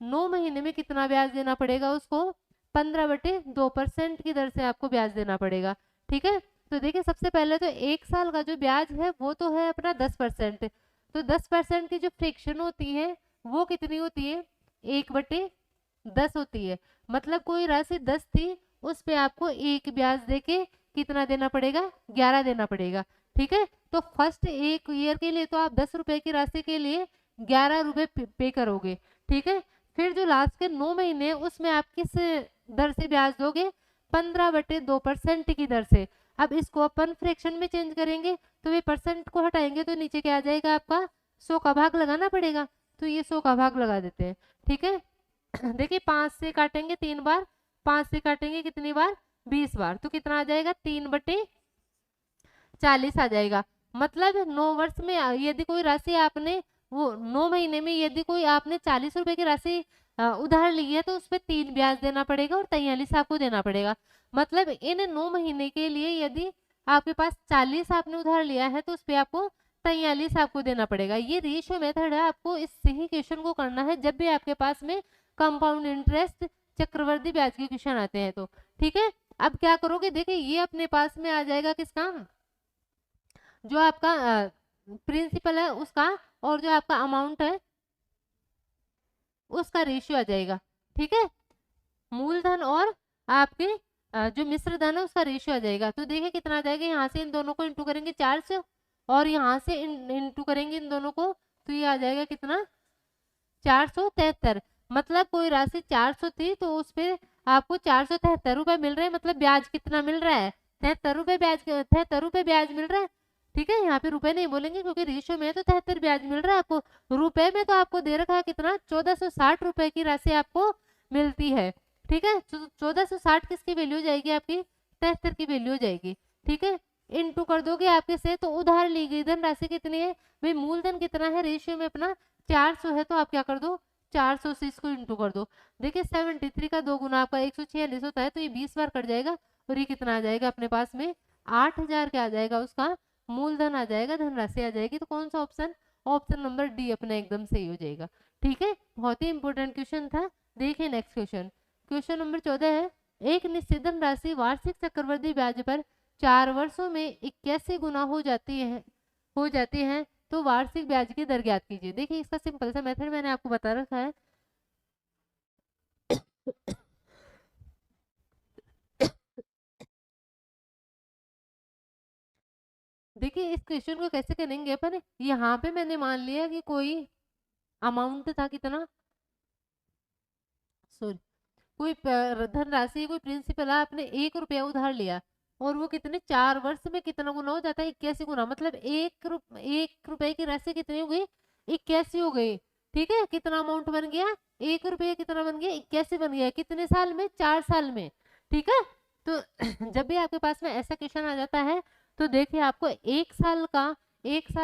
9 महीने में कितना ब्याज देना पड़ेगा उसको, 15/2% की दर से आपको ब्याज देना पड़ेगा। ठीक है, तो देखिए सबसे पहले तो 1 साल का जो ब्याज है वो तो है अपना 10%, तो 10% की जो फ्रिक्शन होती है वो कितनी होती है 1/10 होती है। मतलब कोई राशि 10 थी, उस पे आपको एक ब्याज देके कितना देना पड़ेगा 11 देना पड़ेगा। ठीक है, तो फर्स्ट 1 ईयर के लिए तो आप 10 रुपए की राशि के लिए 11 रुपए पे करोगे। ठीक है, फिर जो लास्ट के 9 महीने उसमें आप किस दर से ब्याज दोगे, 15/2% की दर से। अब इसको अपन फ्रैक्शन में चेंज करेंगे तो ये परसेंट को हटाएंगे तो नीचे क्या आ जाएगा आपका 100 का भाग लगाना पड़ेगा, तो ये 100 का भाग लगा देते हैं। ठीक है, देखिए 5 से काटेंगे 3 बार, 5 से काटेंगे कितनी बार 20 बार, तो कितना आ जाएगा 3/40 आ जाएगा। मतलब 9 वर्ष में यदि कोई राशि आपने वो 9 महीने में यदि कोई आपने 40 रुपए की राशि उधार ली है तो उस पर 3 ब्याज देना पड़ेगा और 43 आपको देना पड़ेगा। मतलब इन 9 महीने के लिए यदि आपके पास 40 आपने उधार लिया है तो उस पर आपको 43 आपको देना पड़ेगा। ये रेशियो मेथड है, आपको इससे ही क्वेश्चन को करना है जब भी आपके पास में कंपाउंड इंटरेस्ट चक्रवृद्धि ब्याज के क्वेश्चन आते हैं तो। ठीक है, अब क्या करोगे, देखिए ये अपने पास में आ जाएगा किसका, जो आपका प्रिंसिपल है उसका, और जो आपका अमाउंट है उसका रेशियो आ जाएगा। ठीक है, मूलधन और आपके जो मिश्र धन है उसका रेशियो आ जाएगा। तो देखिए कितना आ जाएगा, यहाँ से इन दोनों को इंटू करेंगे 4 से, और यहाँ से इंटू करेंगे इन दोनों को, तो ये आ जाएगा कितना 473। मतलब कोई राशि 400 थी तो उस पर आपको 473 रुपए मिल रहे हैं, मतलब ब्याज कितना मिल रहा है 73 रुपए ब्याज, 73 रुपए ब्याज मिल रहा है। ठीक है, यहाँ पे रुपए नहीं बोलेंगे क्योंकि रेशियो में है तो 73 ब्याज मिल रहा है आपको। रुपए में तो आपको दे रखा है कितना 1460 रुपए की राशि आपको मिलती है। ठीक है, 1460 किसकी वैल्यू हो जाएगी आपकी 73 की वैल्यू हो जाएगी। ठीक है, इनटू कर दोगे आपके से, तो उधार ली गई धन राशि कितनी है भाई, मूलधन कितना है रेशियो में अपना 400 है, तो आप क्या कर दो 400 से इसको इंटू कर दो। देखिए 73 का 2 गुना आपका 146 होता है, तो ये 20 बार कट जाएगा और ये कितना आ जाएगा अपने पास में 8000 क्या आ जाएगा उसका मूलधन आ जाएगा, धनराशि आ जाएगी। तो कौन सा ऑप्शन, ऑप्शन नंबर डी अपना एकदम सही हो जाएगा। ठीक है, बहुत ही इंपॉर्टेंट क्वेश्चन था। देखिए नेक्स्ट क्वेश्चन, क्वेश्चन नंबर 14 है, एक निश्चित धनराशि वार्षिक चक्रवृद्धि ब्याज पर 4 वर्षों में 81 गुना हो जाती है तो वार्षिक ब्याज की दर ज्ञात कीजिए। देखिए इसका सिंपल सा मेथड मैंने आपको बता रखा है। देखिए इस क्वेश्चन को कैसे करेंगे अपन, यहाँ पे मैंने मान लिया कि कोई अमाउंट था कितना, सॉरी कोई धनराशि, कोई प्रिंसिपल है, आपने 1 रुपया उधार लिया और वो कितने 4 वर्ष में कितना गुना हो जाता है 81 गुना, मतलब 1 रुपए की राशि कितनी हो गई 81 हो गई। ठीक है, कितना अमाउंट बन गया 1 रुपया कितना बन गया 81 बन गया, कितने साल में 4 साल में। ठीक है, तो जब भी आपके पास में ऐसा क्वेश्चन आ जाता है तो देखिए आपको 1 साल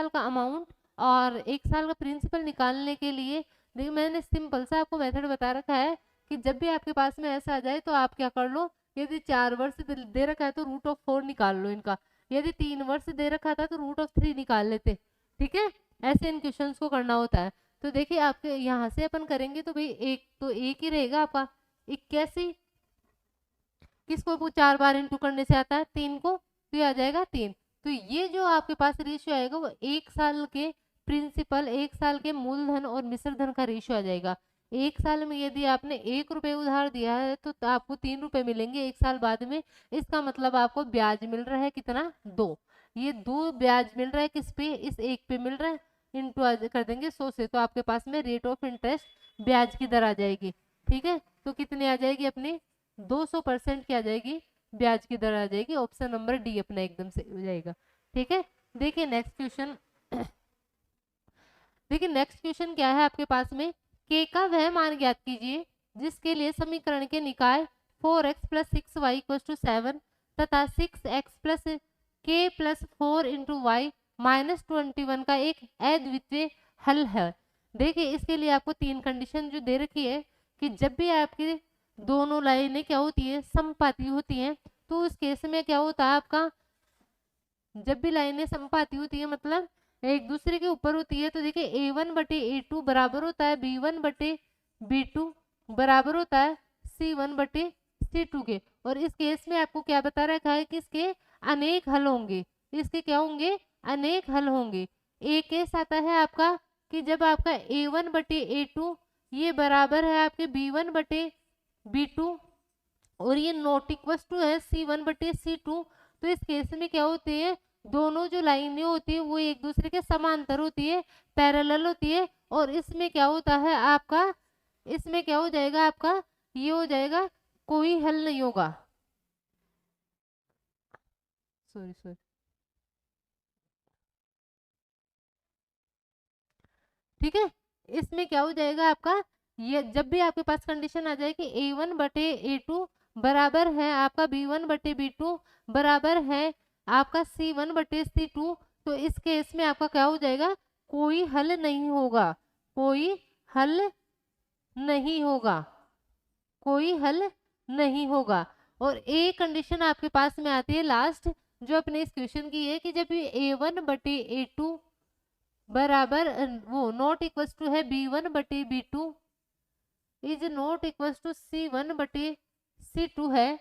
का अमाउंट और 1 साल का प्रिंसिपल निकालने के लिए देखिए मैंने सिंपल सा आपको मेथड बता रखा है कि जब भी आपके पास में ऐसा आ जाए तो आप क्या कर लो, यदि 4 वर्ष दे रखा है तो रूट ऑफ 4 निकाल लो इनका, यदि 3 वर्ष दे रखा था तो रूट ऑफ 3 निकाल लेते। ठीक है, ऐसे इन क्वेश्चंस को करना होता है। तो देखिए आपके यहाँ से अपन करेंगे तो भाई एक तो एक ही रहेगा आपका 81, किसको 4 बार इंटू करने से आता है 3 को, तो ये आ जाएगा 3। तो ये जो आपके पास रेशियो आएगा वो 1 साल के प्रिंसिपल, 1 साल के मूलधन और मिश्र धन का रेशियो आ जाएगा। 1 साल में यदि आपने 1 रुपए उधार दिया है तो आपको 3 रुपए मिलेंगे 1 साल बाद में। इसका मतलब आपको ब्याज मिल रहा है कितना, 2। ये 2 ब्याज मिल रहा है किस पे, इस 1 पे मिल रहा है, इंटू कर देंगे 100 से, तो आपके पास में रेट ऑफ इंटरेस्ट ब्याज की दर आ जाएगी। ठीक है, तो कितनी आ जाएगी अपनी, 200% की आ जाएगी, ब्याज की दर आ जाएगी। ऑप्शन नंबर डी अपना एकदम से हो जाएगा। ठीक है, देखिए नेक्स्ट क्वेश्चन। देखिए नेक्स्ट क्वेश्चन क्या है आपके पास में, के का वह मान ज्ञात कीजिए जिसके लिए समीकरण के निकाय 4x plus 6y equal to 7 तथा 6x प्लस के प्लस 4 इंटू वाई माइनस 21 का एक अद्वितीय हल है। देखिए इसके लिए आपको 3 कंडीशन जो दे रखी है कि जब भी आपकी दोनों लाइनें क्या होती है, समपाती होती हैं, तो उस केस में क्या होता है आपका, जब भी लाइनें समपाती होती है मतलब एक दूसरे के ऊपर होती है, तो देखिए a1 बटे a2 बराबर होता है b1 बटे b2 बराबर होता है c1 बटे c2 के। और इस केस में आपको क्या बता रखा है कि इसके अनेक हल होंगे, इसके क्या होंगे, अनेक हल होंगे। एक केस आता है आपका कि जब आपका a1 बटे a2 ये बराबर है आपके b1 बटे b2 और ये नॉट इक्वल टू है c1 बटे c2, तो इस केस में क्या होती है, दोनों जो लाइनें होती है वो एक दूसरे के समांतर होती है, पैरेलल होती है। और इसमें क्या होता है आपका, इसमें क्या हो जाएगा आपका, ये हो जाएगा कोई हल नहीं होगा, सॉरी सॉरी। ठीक है, इसमें क्या हो जाएगा आपका, ये जब भी आपके पास कंडीशन आ जाए कि a1 बटे a2 बराबर है आपका b1 बटे b2 बराबर है आपका c1 बटे c2, तो इस केस में आपका क्या हो जाएगा, कोई हल नहीं होगा, कोई हल नहीं होगा, कोई हल नहीं होगा। और एक कंडीशन आपके पास में आती है लास्ट, जो अपने इस क्वेश्चन की है कि जब ये a1 बटे a2 बराबर वो नॉट इक्वल टू है b1 बटे b2 is not equal to c1 बटे c2 है,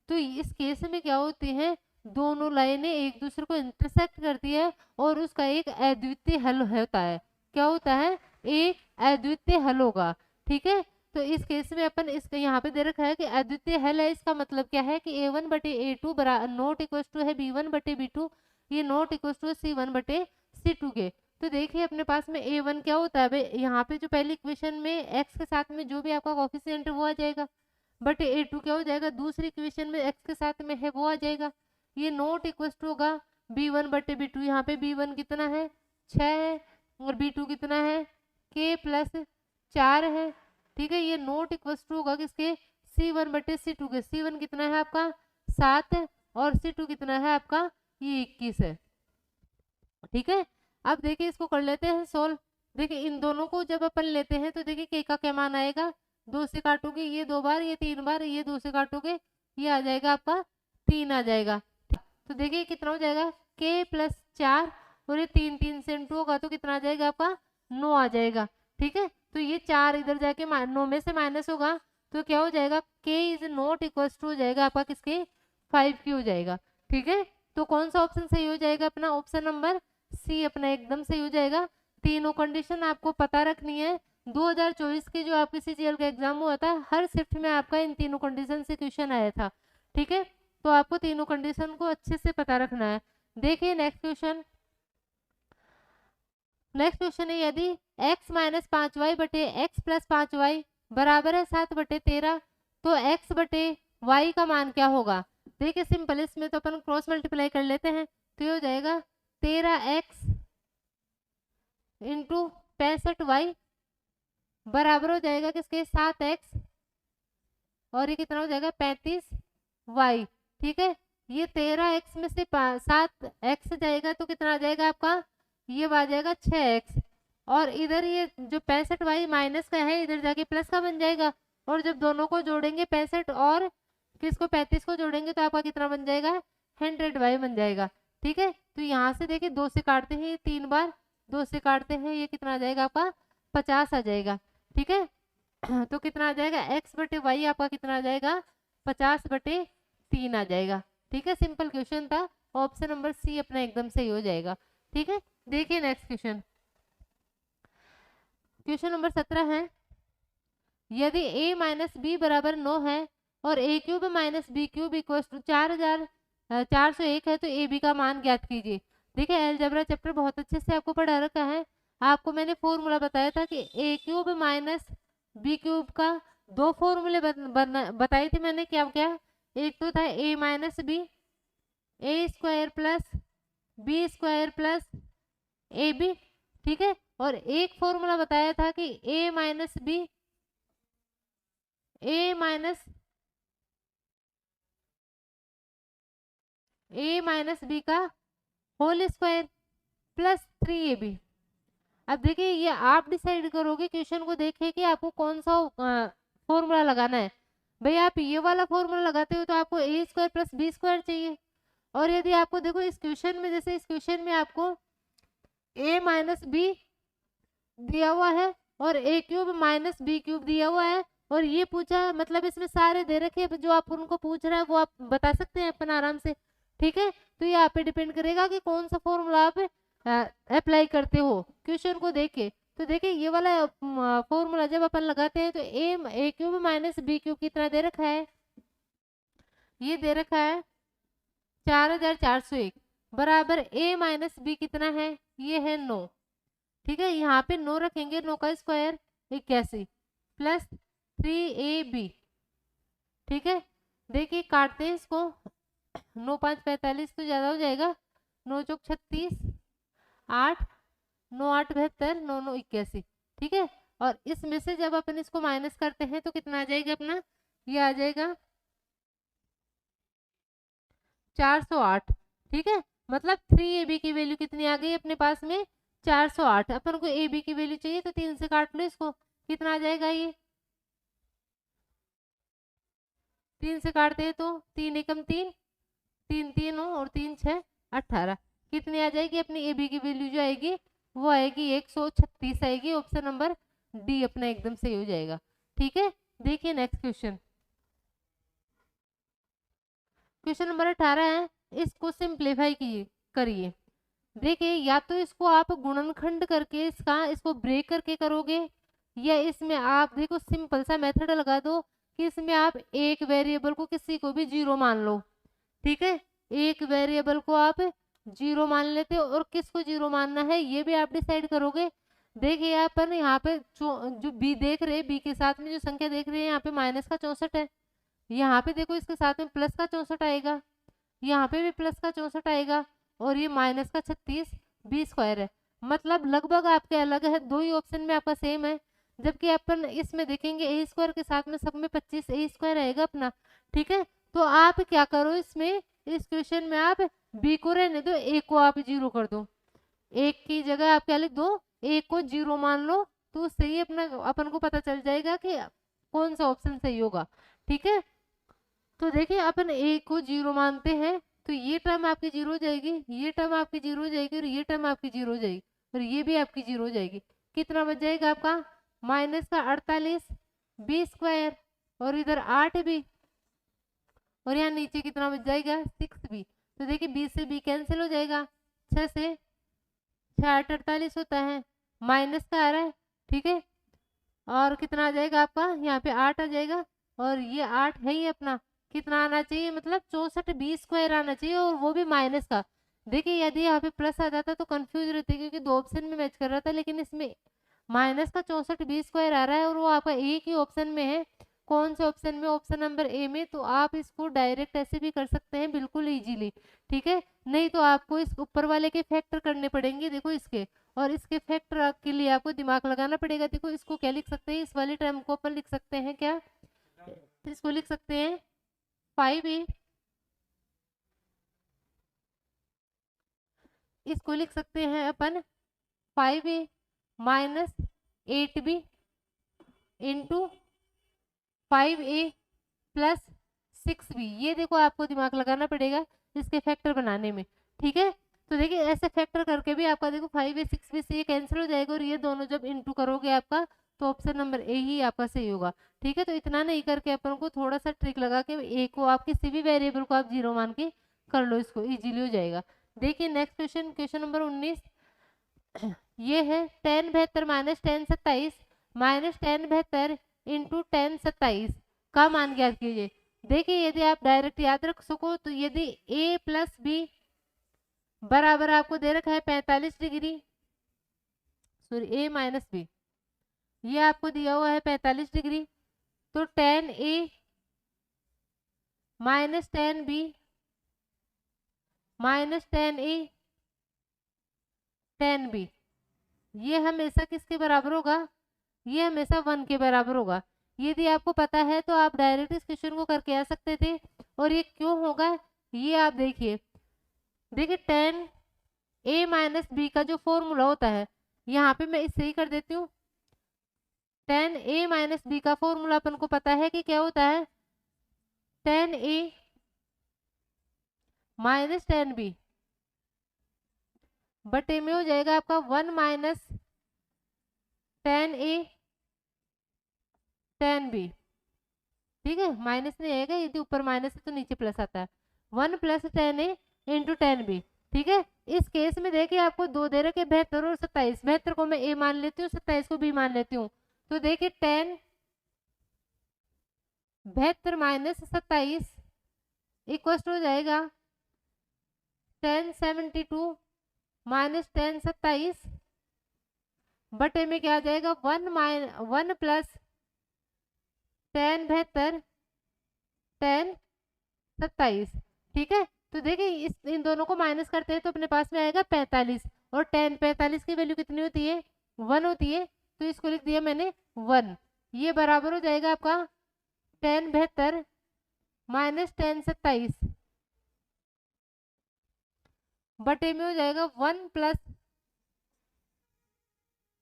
तो इस केस में क्या होती है, दोनों लाइनें एक दूसरे को इंटरसेक्ट करती है और उसका एक अद्वितीय हल होता है। क्या होता है, एक अद्वितीय हल होगा। ठीक है, तो इस केस में अपन इसका यहाँ पे दे रखा है कि अद्वितीय हल है, इसका मतलब क्या है कि a1 बटे a2 नॉट इक्वल टू है b1 बटे b2, ये नॉट इक्वल टू c1 बटे c2 के। तो देखिए अपने पास में a1 क्या होता है, भाई यहाँ पे जो पहली इक्वेशन में x के साथ में जो भी आपका कोफिशिएंट है वो आ जाएगा, बट a2 क्या हो जाएगा, दूसरी इक्वेशन में x के साथ में है वो आ जाएगा। ये नॉट इक्वल टू होगा b1 बटे b2, यहाँ पे b1 कितना है 6 है और b2 कितना है k प्लस 4 है। ठीक है, ये नॉट इक्वल टू होगा किसके, c1 बटे c2 के। c1 कितना है आपका 7 है और c2 कितना है आपका ये 21 है। ठीक है, अब देखिए इसको कर लेते हैं सोल्व। देखिए इन दोनों को जब अपन लेते हैं तो देखिए के का क्या मान आएगा, 2 से काटोगे ये 2 बार, ये 3 बार, ये 2 से काटोगे ये आ जाएगा आपका 3 आ जाएगा। तो देखिए कितना हो जाएगा के प्लस 4 और ये 3 3 से इंटू होगा तो कितना आ जाएगा आपका 9 आ जाएगा। ठीक है, तो ये 4 इधर जाके 9 में से माइनस होगा तो क्या हो जाएगा, के इज नॉट इक्वल टू हो जाएगा आपका किसके 5 की हो जाएगा। ठीक है, तो कौन सा ऑप्शन सही हो जाएगा अपना, ऑप्शन नंबर सी अपना एकदम सही हो जाएगा। तीनों कंडीशन आपको पता रखनी है। 2024 के जो आपके सीजीएल का एग्जाम हुआ था हर शिफ्ट में आपका इन तीनों कंडीशन से क्वेश्चन आया था। ठीक है, तो आपको तीनों कंडीशन को अच्छे से पता रखना है। देखिए नेक्स्ट क्वेश्चन, नेक्स्ट क्वेश्चन है यदि x माइनस 5y बटे x प्लस 5y बराबर है 7 बटे 13 तो x बटे y का मान क्या होगा। देखिए सिंपल, इसमें तो अपन क्रॉस मल्टीप्लाई कर लेते हैं तो ये हो जाएगा 13x इंटू 65y बराबर हो जाएगा किसके 7x और ये कितना हो जाएगा 35y। ठीक है, ये 13x में से 7x जाएगा तो कितना आ जाएगा आपका, ये आ जाएगा 6x और इधर ये जो 65y माइनस का है इधर जाके प्लस का बन जाएगा और जब दोनों को जोड़ेंगे 65 और किसको 35 को जोड़ेंगे तो आपका कितना बन जाएगा 100y बन जाएगा। ठीक है, तो यहाँ से देखिए 2 से काटते हैं 3 बार, 2 से काटते हैं ये कितना आ जाएगा आपका 50 आ जाएगा। ठीक है, तो कितना आ जाएगा x बटे वाई आपका कितना आ जाएगा 50/3 आ जाएगा। ठीक है, सिंपल क्वेश्चन था, ऑप्शन नंबर सी अपना एकदम सही हो जाएगा। ठीक है, देखिए नेक्स्ट क्वेश्चन, क्वेश्चन नंबर 17 है, यदि a माइनस बी बराबर 9 है और a cube minus B cube equal to 4401 है तो ए बी का मान ज्ञात कीजिए। देखिए अलजेब्रा चैप्टर बहुत अच्छे से आपको पढ़ा रखा है, आपको मैंने फॉर्मूला बताया था कि a cube minus B cube का 2 फॉर्मूले बताई थी मैंने, क्या क्या, एक तो था a minus B, A square plus B square plus A B. ठीक है, और एक फॉर्मूला बताया था कि a minus B, a minus B का होल स्क्वायर प्लस 3ab। अब देखिए ये आप डिसाइड करोगे क्वेश्चन को देखे कि आपको कौन सा फॉर्मूला लगाना है। भाई आप ये वाला फॉर्मूला लगाते हो तो आपको ए स्क्वायर प्लस बी स्क्वायर चाहिए, और यदि आपको देखो इस क्वेश्चन में, जैसे इस क्वेश्चन में आपको a माइनस बी दिया हुआ है और a cube minus B cube दिया हुआ है, और ये पूछा मतलब इसमें सारे दे रखे हैं, जो आप उनको पूछ रहे हैं वो आप बता सकते हैं अपन आराम से। ठीक है, तो ये आप पे डिपेंड करेगा कि कौन सा फॉर्मूला आप अप्लाई करते हो क्वेश्चन को देख के। तो देखिए ये वाला फॉर्मूला जब अपन लगाते हैं तो ए क्यूब माइनस बी क्यूब कितना दे रखा है, ये दे रखा है 4401 बराबर a माइनस बी कितना है, ये है 9। ठीक है, यहाँ पे 9 रखेंगे, 9 का स्क्वायर 81 प्लस 3ab। ठीक है, देखिए काटते हैं इसको, 9 5 45 तो ज्यादा हो जाएगा, 9 चौक 36, 8 9 8 72, 9 9 81। ठीक है, और इसमें से जब अपन इसको माइनस करते हैं तो कितना आ जाएगा अपना, ये आ जाएगा 408। ठीक है, मतलब 3ab की वैल्यू कितनी आ गई अपने पास में 408। अपन को ab की वैल्यू चाहिए तो 3 से काट लो इसको, कितना आ जाएगा, ये 3 से काटते हैं तो 3 एकम 3, 3 3 हो और 3 6 18, कितनी आ जाएगी अपनी ab की वैल्यू जो आएगी वो आएगी 136 आएगी। ऑप्शन नंबर डी अपना एकदम सही हो जाएगा। ठीक है, देखिए नेक्स्ट क्वेश्चन, क्वेश्चन नंबर 18 है, इसको सिंप्लीफाई करिए। देखिए या तो इसको आप गुणनखंड करके इसको ब्रेक करके करोगे, या इसमें आप देखो सिंपल सा मेथड लगा दो कि इसमें आप एक वेरिएबल को किसी को भी जीरो मान लो। ठीक है, एक वेरिएबल को आप जीरो मान लेते हो, और किसको जीरो मानना है ये भी आप डिसाइड करोगे। देखिए अपन यहाँ पे जो बी देख रहे हैं, बी के साथ में जो संख्या देख रहे हैं यहाँ पे माइनस का 64 है, यहाँ पे देखो इसके साथ में प्लस का 64 आएगा, यहाँ पे भी प्लस का 64 आएगा, और ये माइनस का 36 बी स्क्वायर है। मतलब लगभग आपके अलग है, दो ही ऑप्शन में आपका सेम है, जबकि अपन इसमें देखेंगे ए स्क्वायर के साथ में सब में 25 ए स्क्वायर आएगा अपना। ठीक है, तो आप क्या करो इसमें, इस क्वेश्चन में आप बी को रहने दो, ए को आप जीरो कर दो, एक की जगह आप क्या लिख दो, एक को जीरो मान लो, तो सही अपना अपन को पता चल जाएगा कि कौन सा ऑप्शन सही होगा। ठीक है, तो देखिए अपन ए को जीरो मानते हैं तो ये टर्म आपकी जीरो हो जाएगी, ये टर्म आपकी जीरो हो जाएगी, और ये टर्म आपकी जीरो हो जाएगी, और ये भी आपकी जीरो हो जाएगी। कितना बच जाएगा आपका माइनस का 48 बी स्क्वायर, और इधर 8 बी, और यहाँ नीचे कितना बच जाएगा 6 बी। तो देखिए 20 से बी कैंसिल हो जाएगा, 6 से 6 48 होता है, माइनस का आ रहा है। ठीक है, और कितना आ जाएगा आपका यहाँ पे 8 आ जाएगा, और ये 8 है ही अपना, कितना आना चाहिए मतलब 64 बी स्क्वायर आना चाहिए, और वो भी माइनस का। देखिए यदि यहाँ पे प्लस आ जाता तो कंफ्यूज रहते क्योंकि दो ऑप्शन में मैच कर रहा था, लेकिन इसमें माइनस का 64 बी स्क्वायर आ रहा है और वो आपका एक ही ऑप्शन में है। कौन से ऑप्शन में, ऑप्शन नंबर ए में। तो आप इसको डायरेक्ट ऐसे भी कर सकते हैं बिल्कुल इजीली। ठीक है, नहीं तो आपको इस ऊपर वाले के फैक्टर करने पड़ेंगे, देखो इसके, और इसके फैक्टर के लिए आपको दिमाग लगाना पड़ेगा। देखो इसको क्या लिख सकते हैं, इस वाले टर्म को अपन लिख सकते हैं क्या, इसको लिख सकते हैं 5a, इसको लिख सकते हैं अपन 5a minus 8b into 5a plus 6b, ये देखो आपको दिमाग लगाना पड़ेगा इसके फैक्टर बनाने में, ठीक है। तो देखिए ऐसे फैक्टर करके भी आपका देखो 5a 6b से ये कैंसिल हो जाएगा और ये दोनों जब इनटू करोगे आपका तो ऑप्शन नंबर ए ही आपका सही होगा, ठीक है। तो इतना नहीं करके अपन को थोड़ा सा ट्रिक लगा के ए को आप किसी भी वेरिएबल को आप 0 मान के कर लो, इसको इजीली हो जाएगा। देखिए नेक्स्ट क्वेश्चन, क्वेश्चन नंबर 19 ये है 10 72 माइनस 10 27 माइनस 10 72 इंटू 10 27 का मान ज्ञात कीजिए। देखिए यदि आप डायरेक्ट याद रख सको तो यदि a प्लस बी बराबर आपको दे रखा है 45 degree, sorry a minus B, ये आपको दिया हुआ है 45 डिग्री, तो 10a minus 10b minus 10a 10b, ये हमेशा किसके बराबर होगा, ये हमेशा 1 के बराबर होगा। यदि आपको पता है तो आप डायरेक्ट इस क्वेश्चन को करके आ सकते थे, और ये क्यों होगा ये आप देखिए। देखिए 10a माइनस बी का जो फॉर्मूला होता है, यहाँ पे मैं इससे ही कर देती हूँ। 10a माइनस बी का फॉर्मूला अपन को पता है कि क्या होता है, 10a माइनस 10b बटे में हो जाएगा आपका 1 माइनस 10a 10b, ठीक है। माइनस नहीं आएगा, यदि ऊपर माइनस है तो नीचे प्लस आता है, 1 प्लस 10a इंटू 10b, ठीक है। इस केस में देखिए आपको दो दे रखे 72 और 27, 72 को मैं a मान लेती हूँ, 27 को b मान लेती हूँ। तो देखिए 10 72 माइनस 27 इक्वल हो जाएगा 1072 माइनस 1027 बटे में क्या आ जाएगा 1 प्लस 10 72 10 27, ठीक है। तो देखिए इन दोनों को माइनस करते हैं तो अपने पास में आएगा 45, और 10 45 की वैल्यू कितनी होती है 1 होती है, तो इसको लिख दिया मैंने 1। ये बराबर हो जाएगा आपका 10 72 माइनस 10 27 बटे में हो जाएगा 1 प्लस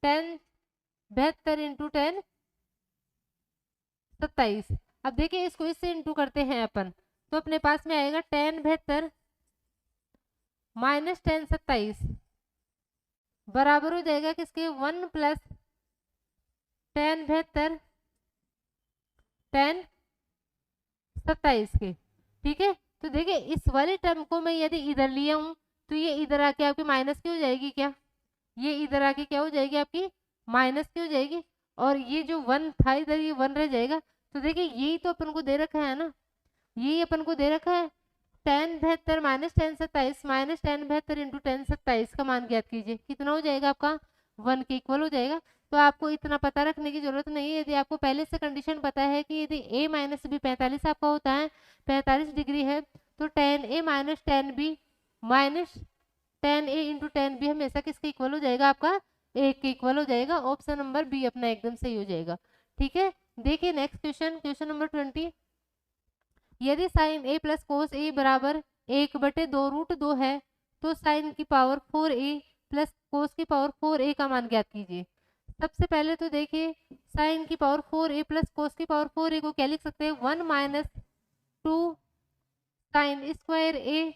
10 72 इंटू 10 27। अब देखिए इसको इससे इंटू करते हैं अपन, तो अपने पास में आएगा 10 72 माइनस 10 27 बराबर हो जाएगा किसके 1 प्लस 10 72 10 27 के, ठीक है। तो देखिए इस वाले टर्म को मैं यदि इधर लिया हूं तो ये इधर आके आपकी माइनस की हो जाएगी, क्या ये इधर आके क्या हो जाएगी आपकी माइनस की हो जाएगी, और ये जो 1 था इधर ये 1 रह जाएगा। तो देखिए यही तो अपन को दे रखा है ना, यही अपन को दे रखा है 10 72 माइनस 10 27 माइनस 10 72 इंटू 10 27 का मान ज्ञात कीजिए, कितना हो जाएगा आपका 1 के इक्वल हो जाएगा। तो आपको इतना पता रखने की जरूरत नहीं है, यदि आपको पहले से कंडीशन पता है कि यदि a माइनस बी 45 आपका होता है 45 डिग्री है, तो 10a minus 10b minus 10a into 10b हमेशा किसके इक्वल हो जाएगा आपका 1 के इक्वल हो जाएगा। ऑप्शन नंबर बी अपना एकदम सही हो जाएगा, ठीक है। देखिए नेक्स्ट क्वेश्चन, क्वेश्चन नंबर 20, यदि sine a plus cos a बराबर 1/2√2 है तो साइन की पावर 4a प्लस कोस की पावर 4a का मान ज्ञात कीजिए। सबसे पहले तो देखिए साइन की पावर 4a प्लस कोस की पावर 4a को क्या लिख सकते हैं 1 minus 2 sine square a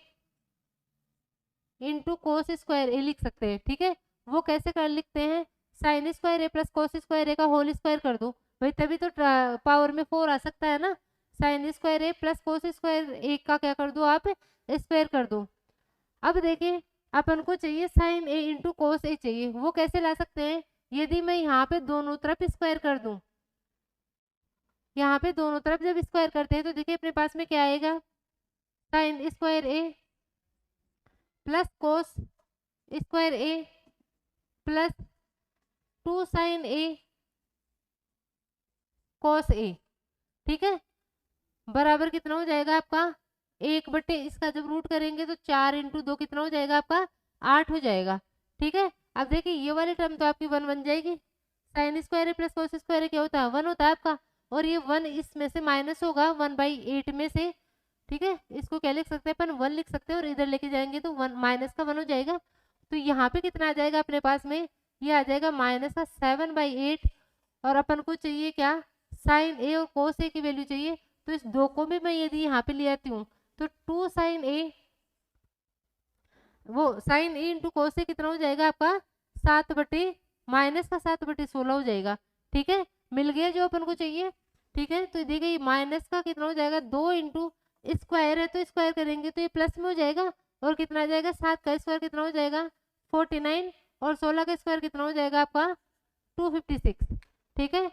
into cos square A लिख सकते हैं, ठीक है। वो कैसे कर लिखते हैं, साइन स्क्वायर ए प्लस कोस स्क्वायर ए का होल स्क्वायर कर दो भाई, तभी तो पावर में 4 आ सकता है ना। साइन स्क्वायर ए प्लस कोस स्क्वायर ए का क्या कर दो आप स्क्वायर कर दो। अब देखिए अपन को चाहिए साइन ए इंटू कोस ए चाहिए, वो कैसे ला सकते हैं, यदि मैं यहाँ पे दोनों तरफ स्क्वायर कर दूं, यहाँ पे दोनों तरफ जब स्क्वायर करते हैं तो देखिए अपने पास में क्या आएगा साइन स्क्वायर ए प्लस कोस स्क्वायर ए प्लस 2 साइन ए कोस ए, ठीक है। बराबर कितना हो जाएगा आपका 1/, इसका जब रूट करेंगे तो 4 इंटू 2 कितना हो जाएगा आपका 8 हो जाएगा, ठीक है। अब देखिए ये वाली टर्म तो आपकी 1 बन जाएगी, साइन स्क्वायर ए प्लस कोस स्क्वायर ए क्या होता है 1 होता है आपका, और ये 1 इसमें से माइनस होगा 1/8 में से, ठीक है। इसको क्या लिख सकते हैं अपन 1 लिख सकते हैं, और इधर लेके जाएंगे तो 1 माइनस का 1 हो जाएगा। तो यहाँ पे कितना आ जाएगा अपने पास में, ये आ जाएगा माइनस का 7/8, और अपन को चाहिए क्या साइन ए और कोस ए की वैल्यू चाहिए, तो इस दो को भी मैं यदि यहाँ पे ले आती हूँ तो 2 साइन ए, वो साइन ए इंटू कोस ए कितना हो जाएगा आपका 7 बटे माइनस का 7 बटे 16 हो जाएगा। ठीक है, मिल गया जो अपन को चाहिए। ठीक है, तो देखिए माइनस का कितना हो जाएगा 2 इंटू स्क्वायर है तो स्क्वायर करेंगे तो ये प्लस में हो जाएगा, और कितना आ जाएगा 7 का स्क्वायर कितना हो जाएगा 49, और 16 का स्क्वायर कितना हो जाएगा आपका 256। ठीक है,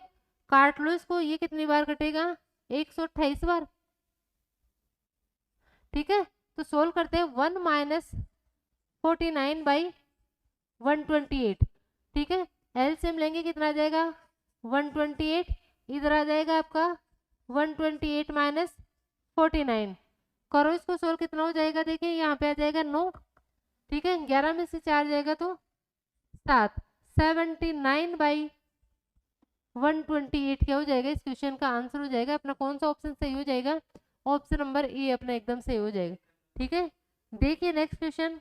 काट लो इसको, ये कितनी बार कटेगा 128 बार। ठीक है, तो सोल्व करते हैं 1 माइनस 49 बाई 128। ठीक है, एलसीएम लेंगे कितना आ जाएगा 128, इधर आ जाएगा आपका 128 माइनस 49। करो इसको सोल्व, कितना हो जाएगा देखिए यहाँ पे आ जाएगा 9। ठीक है, 11 में से 4 जाएगा तो 7, 79 बाई 128 क्या हो जाएगा, इस क्वेश्चन का आंसर हो जाएगा अपना। कौन सा ऑप्शन सही हो जाएगा, ऑप्शन नंबर ए अपना एकदम सही हो जाएगा। ठीक है, देखिए नेक्स्ट क्वेश्चन।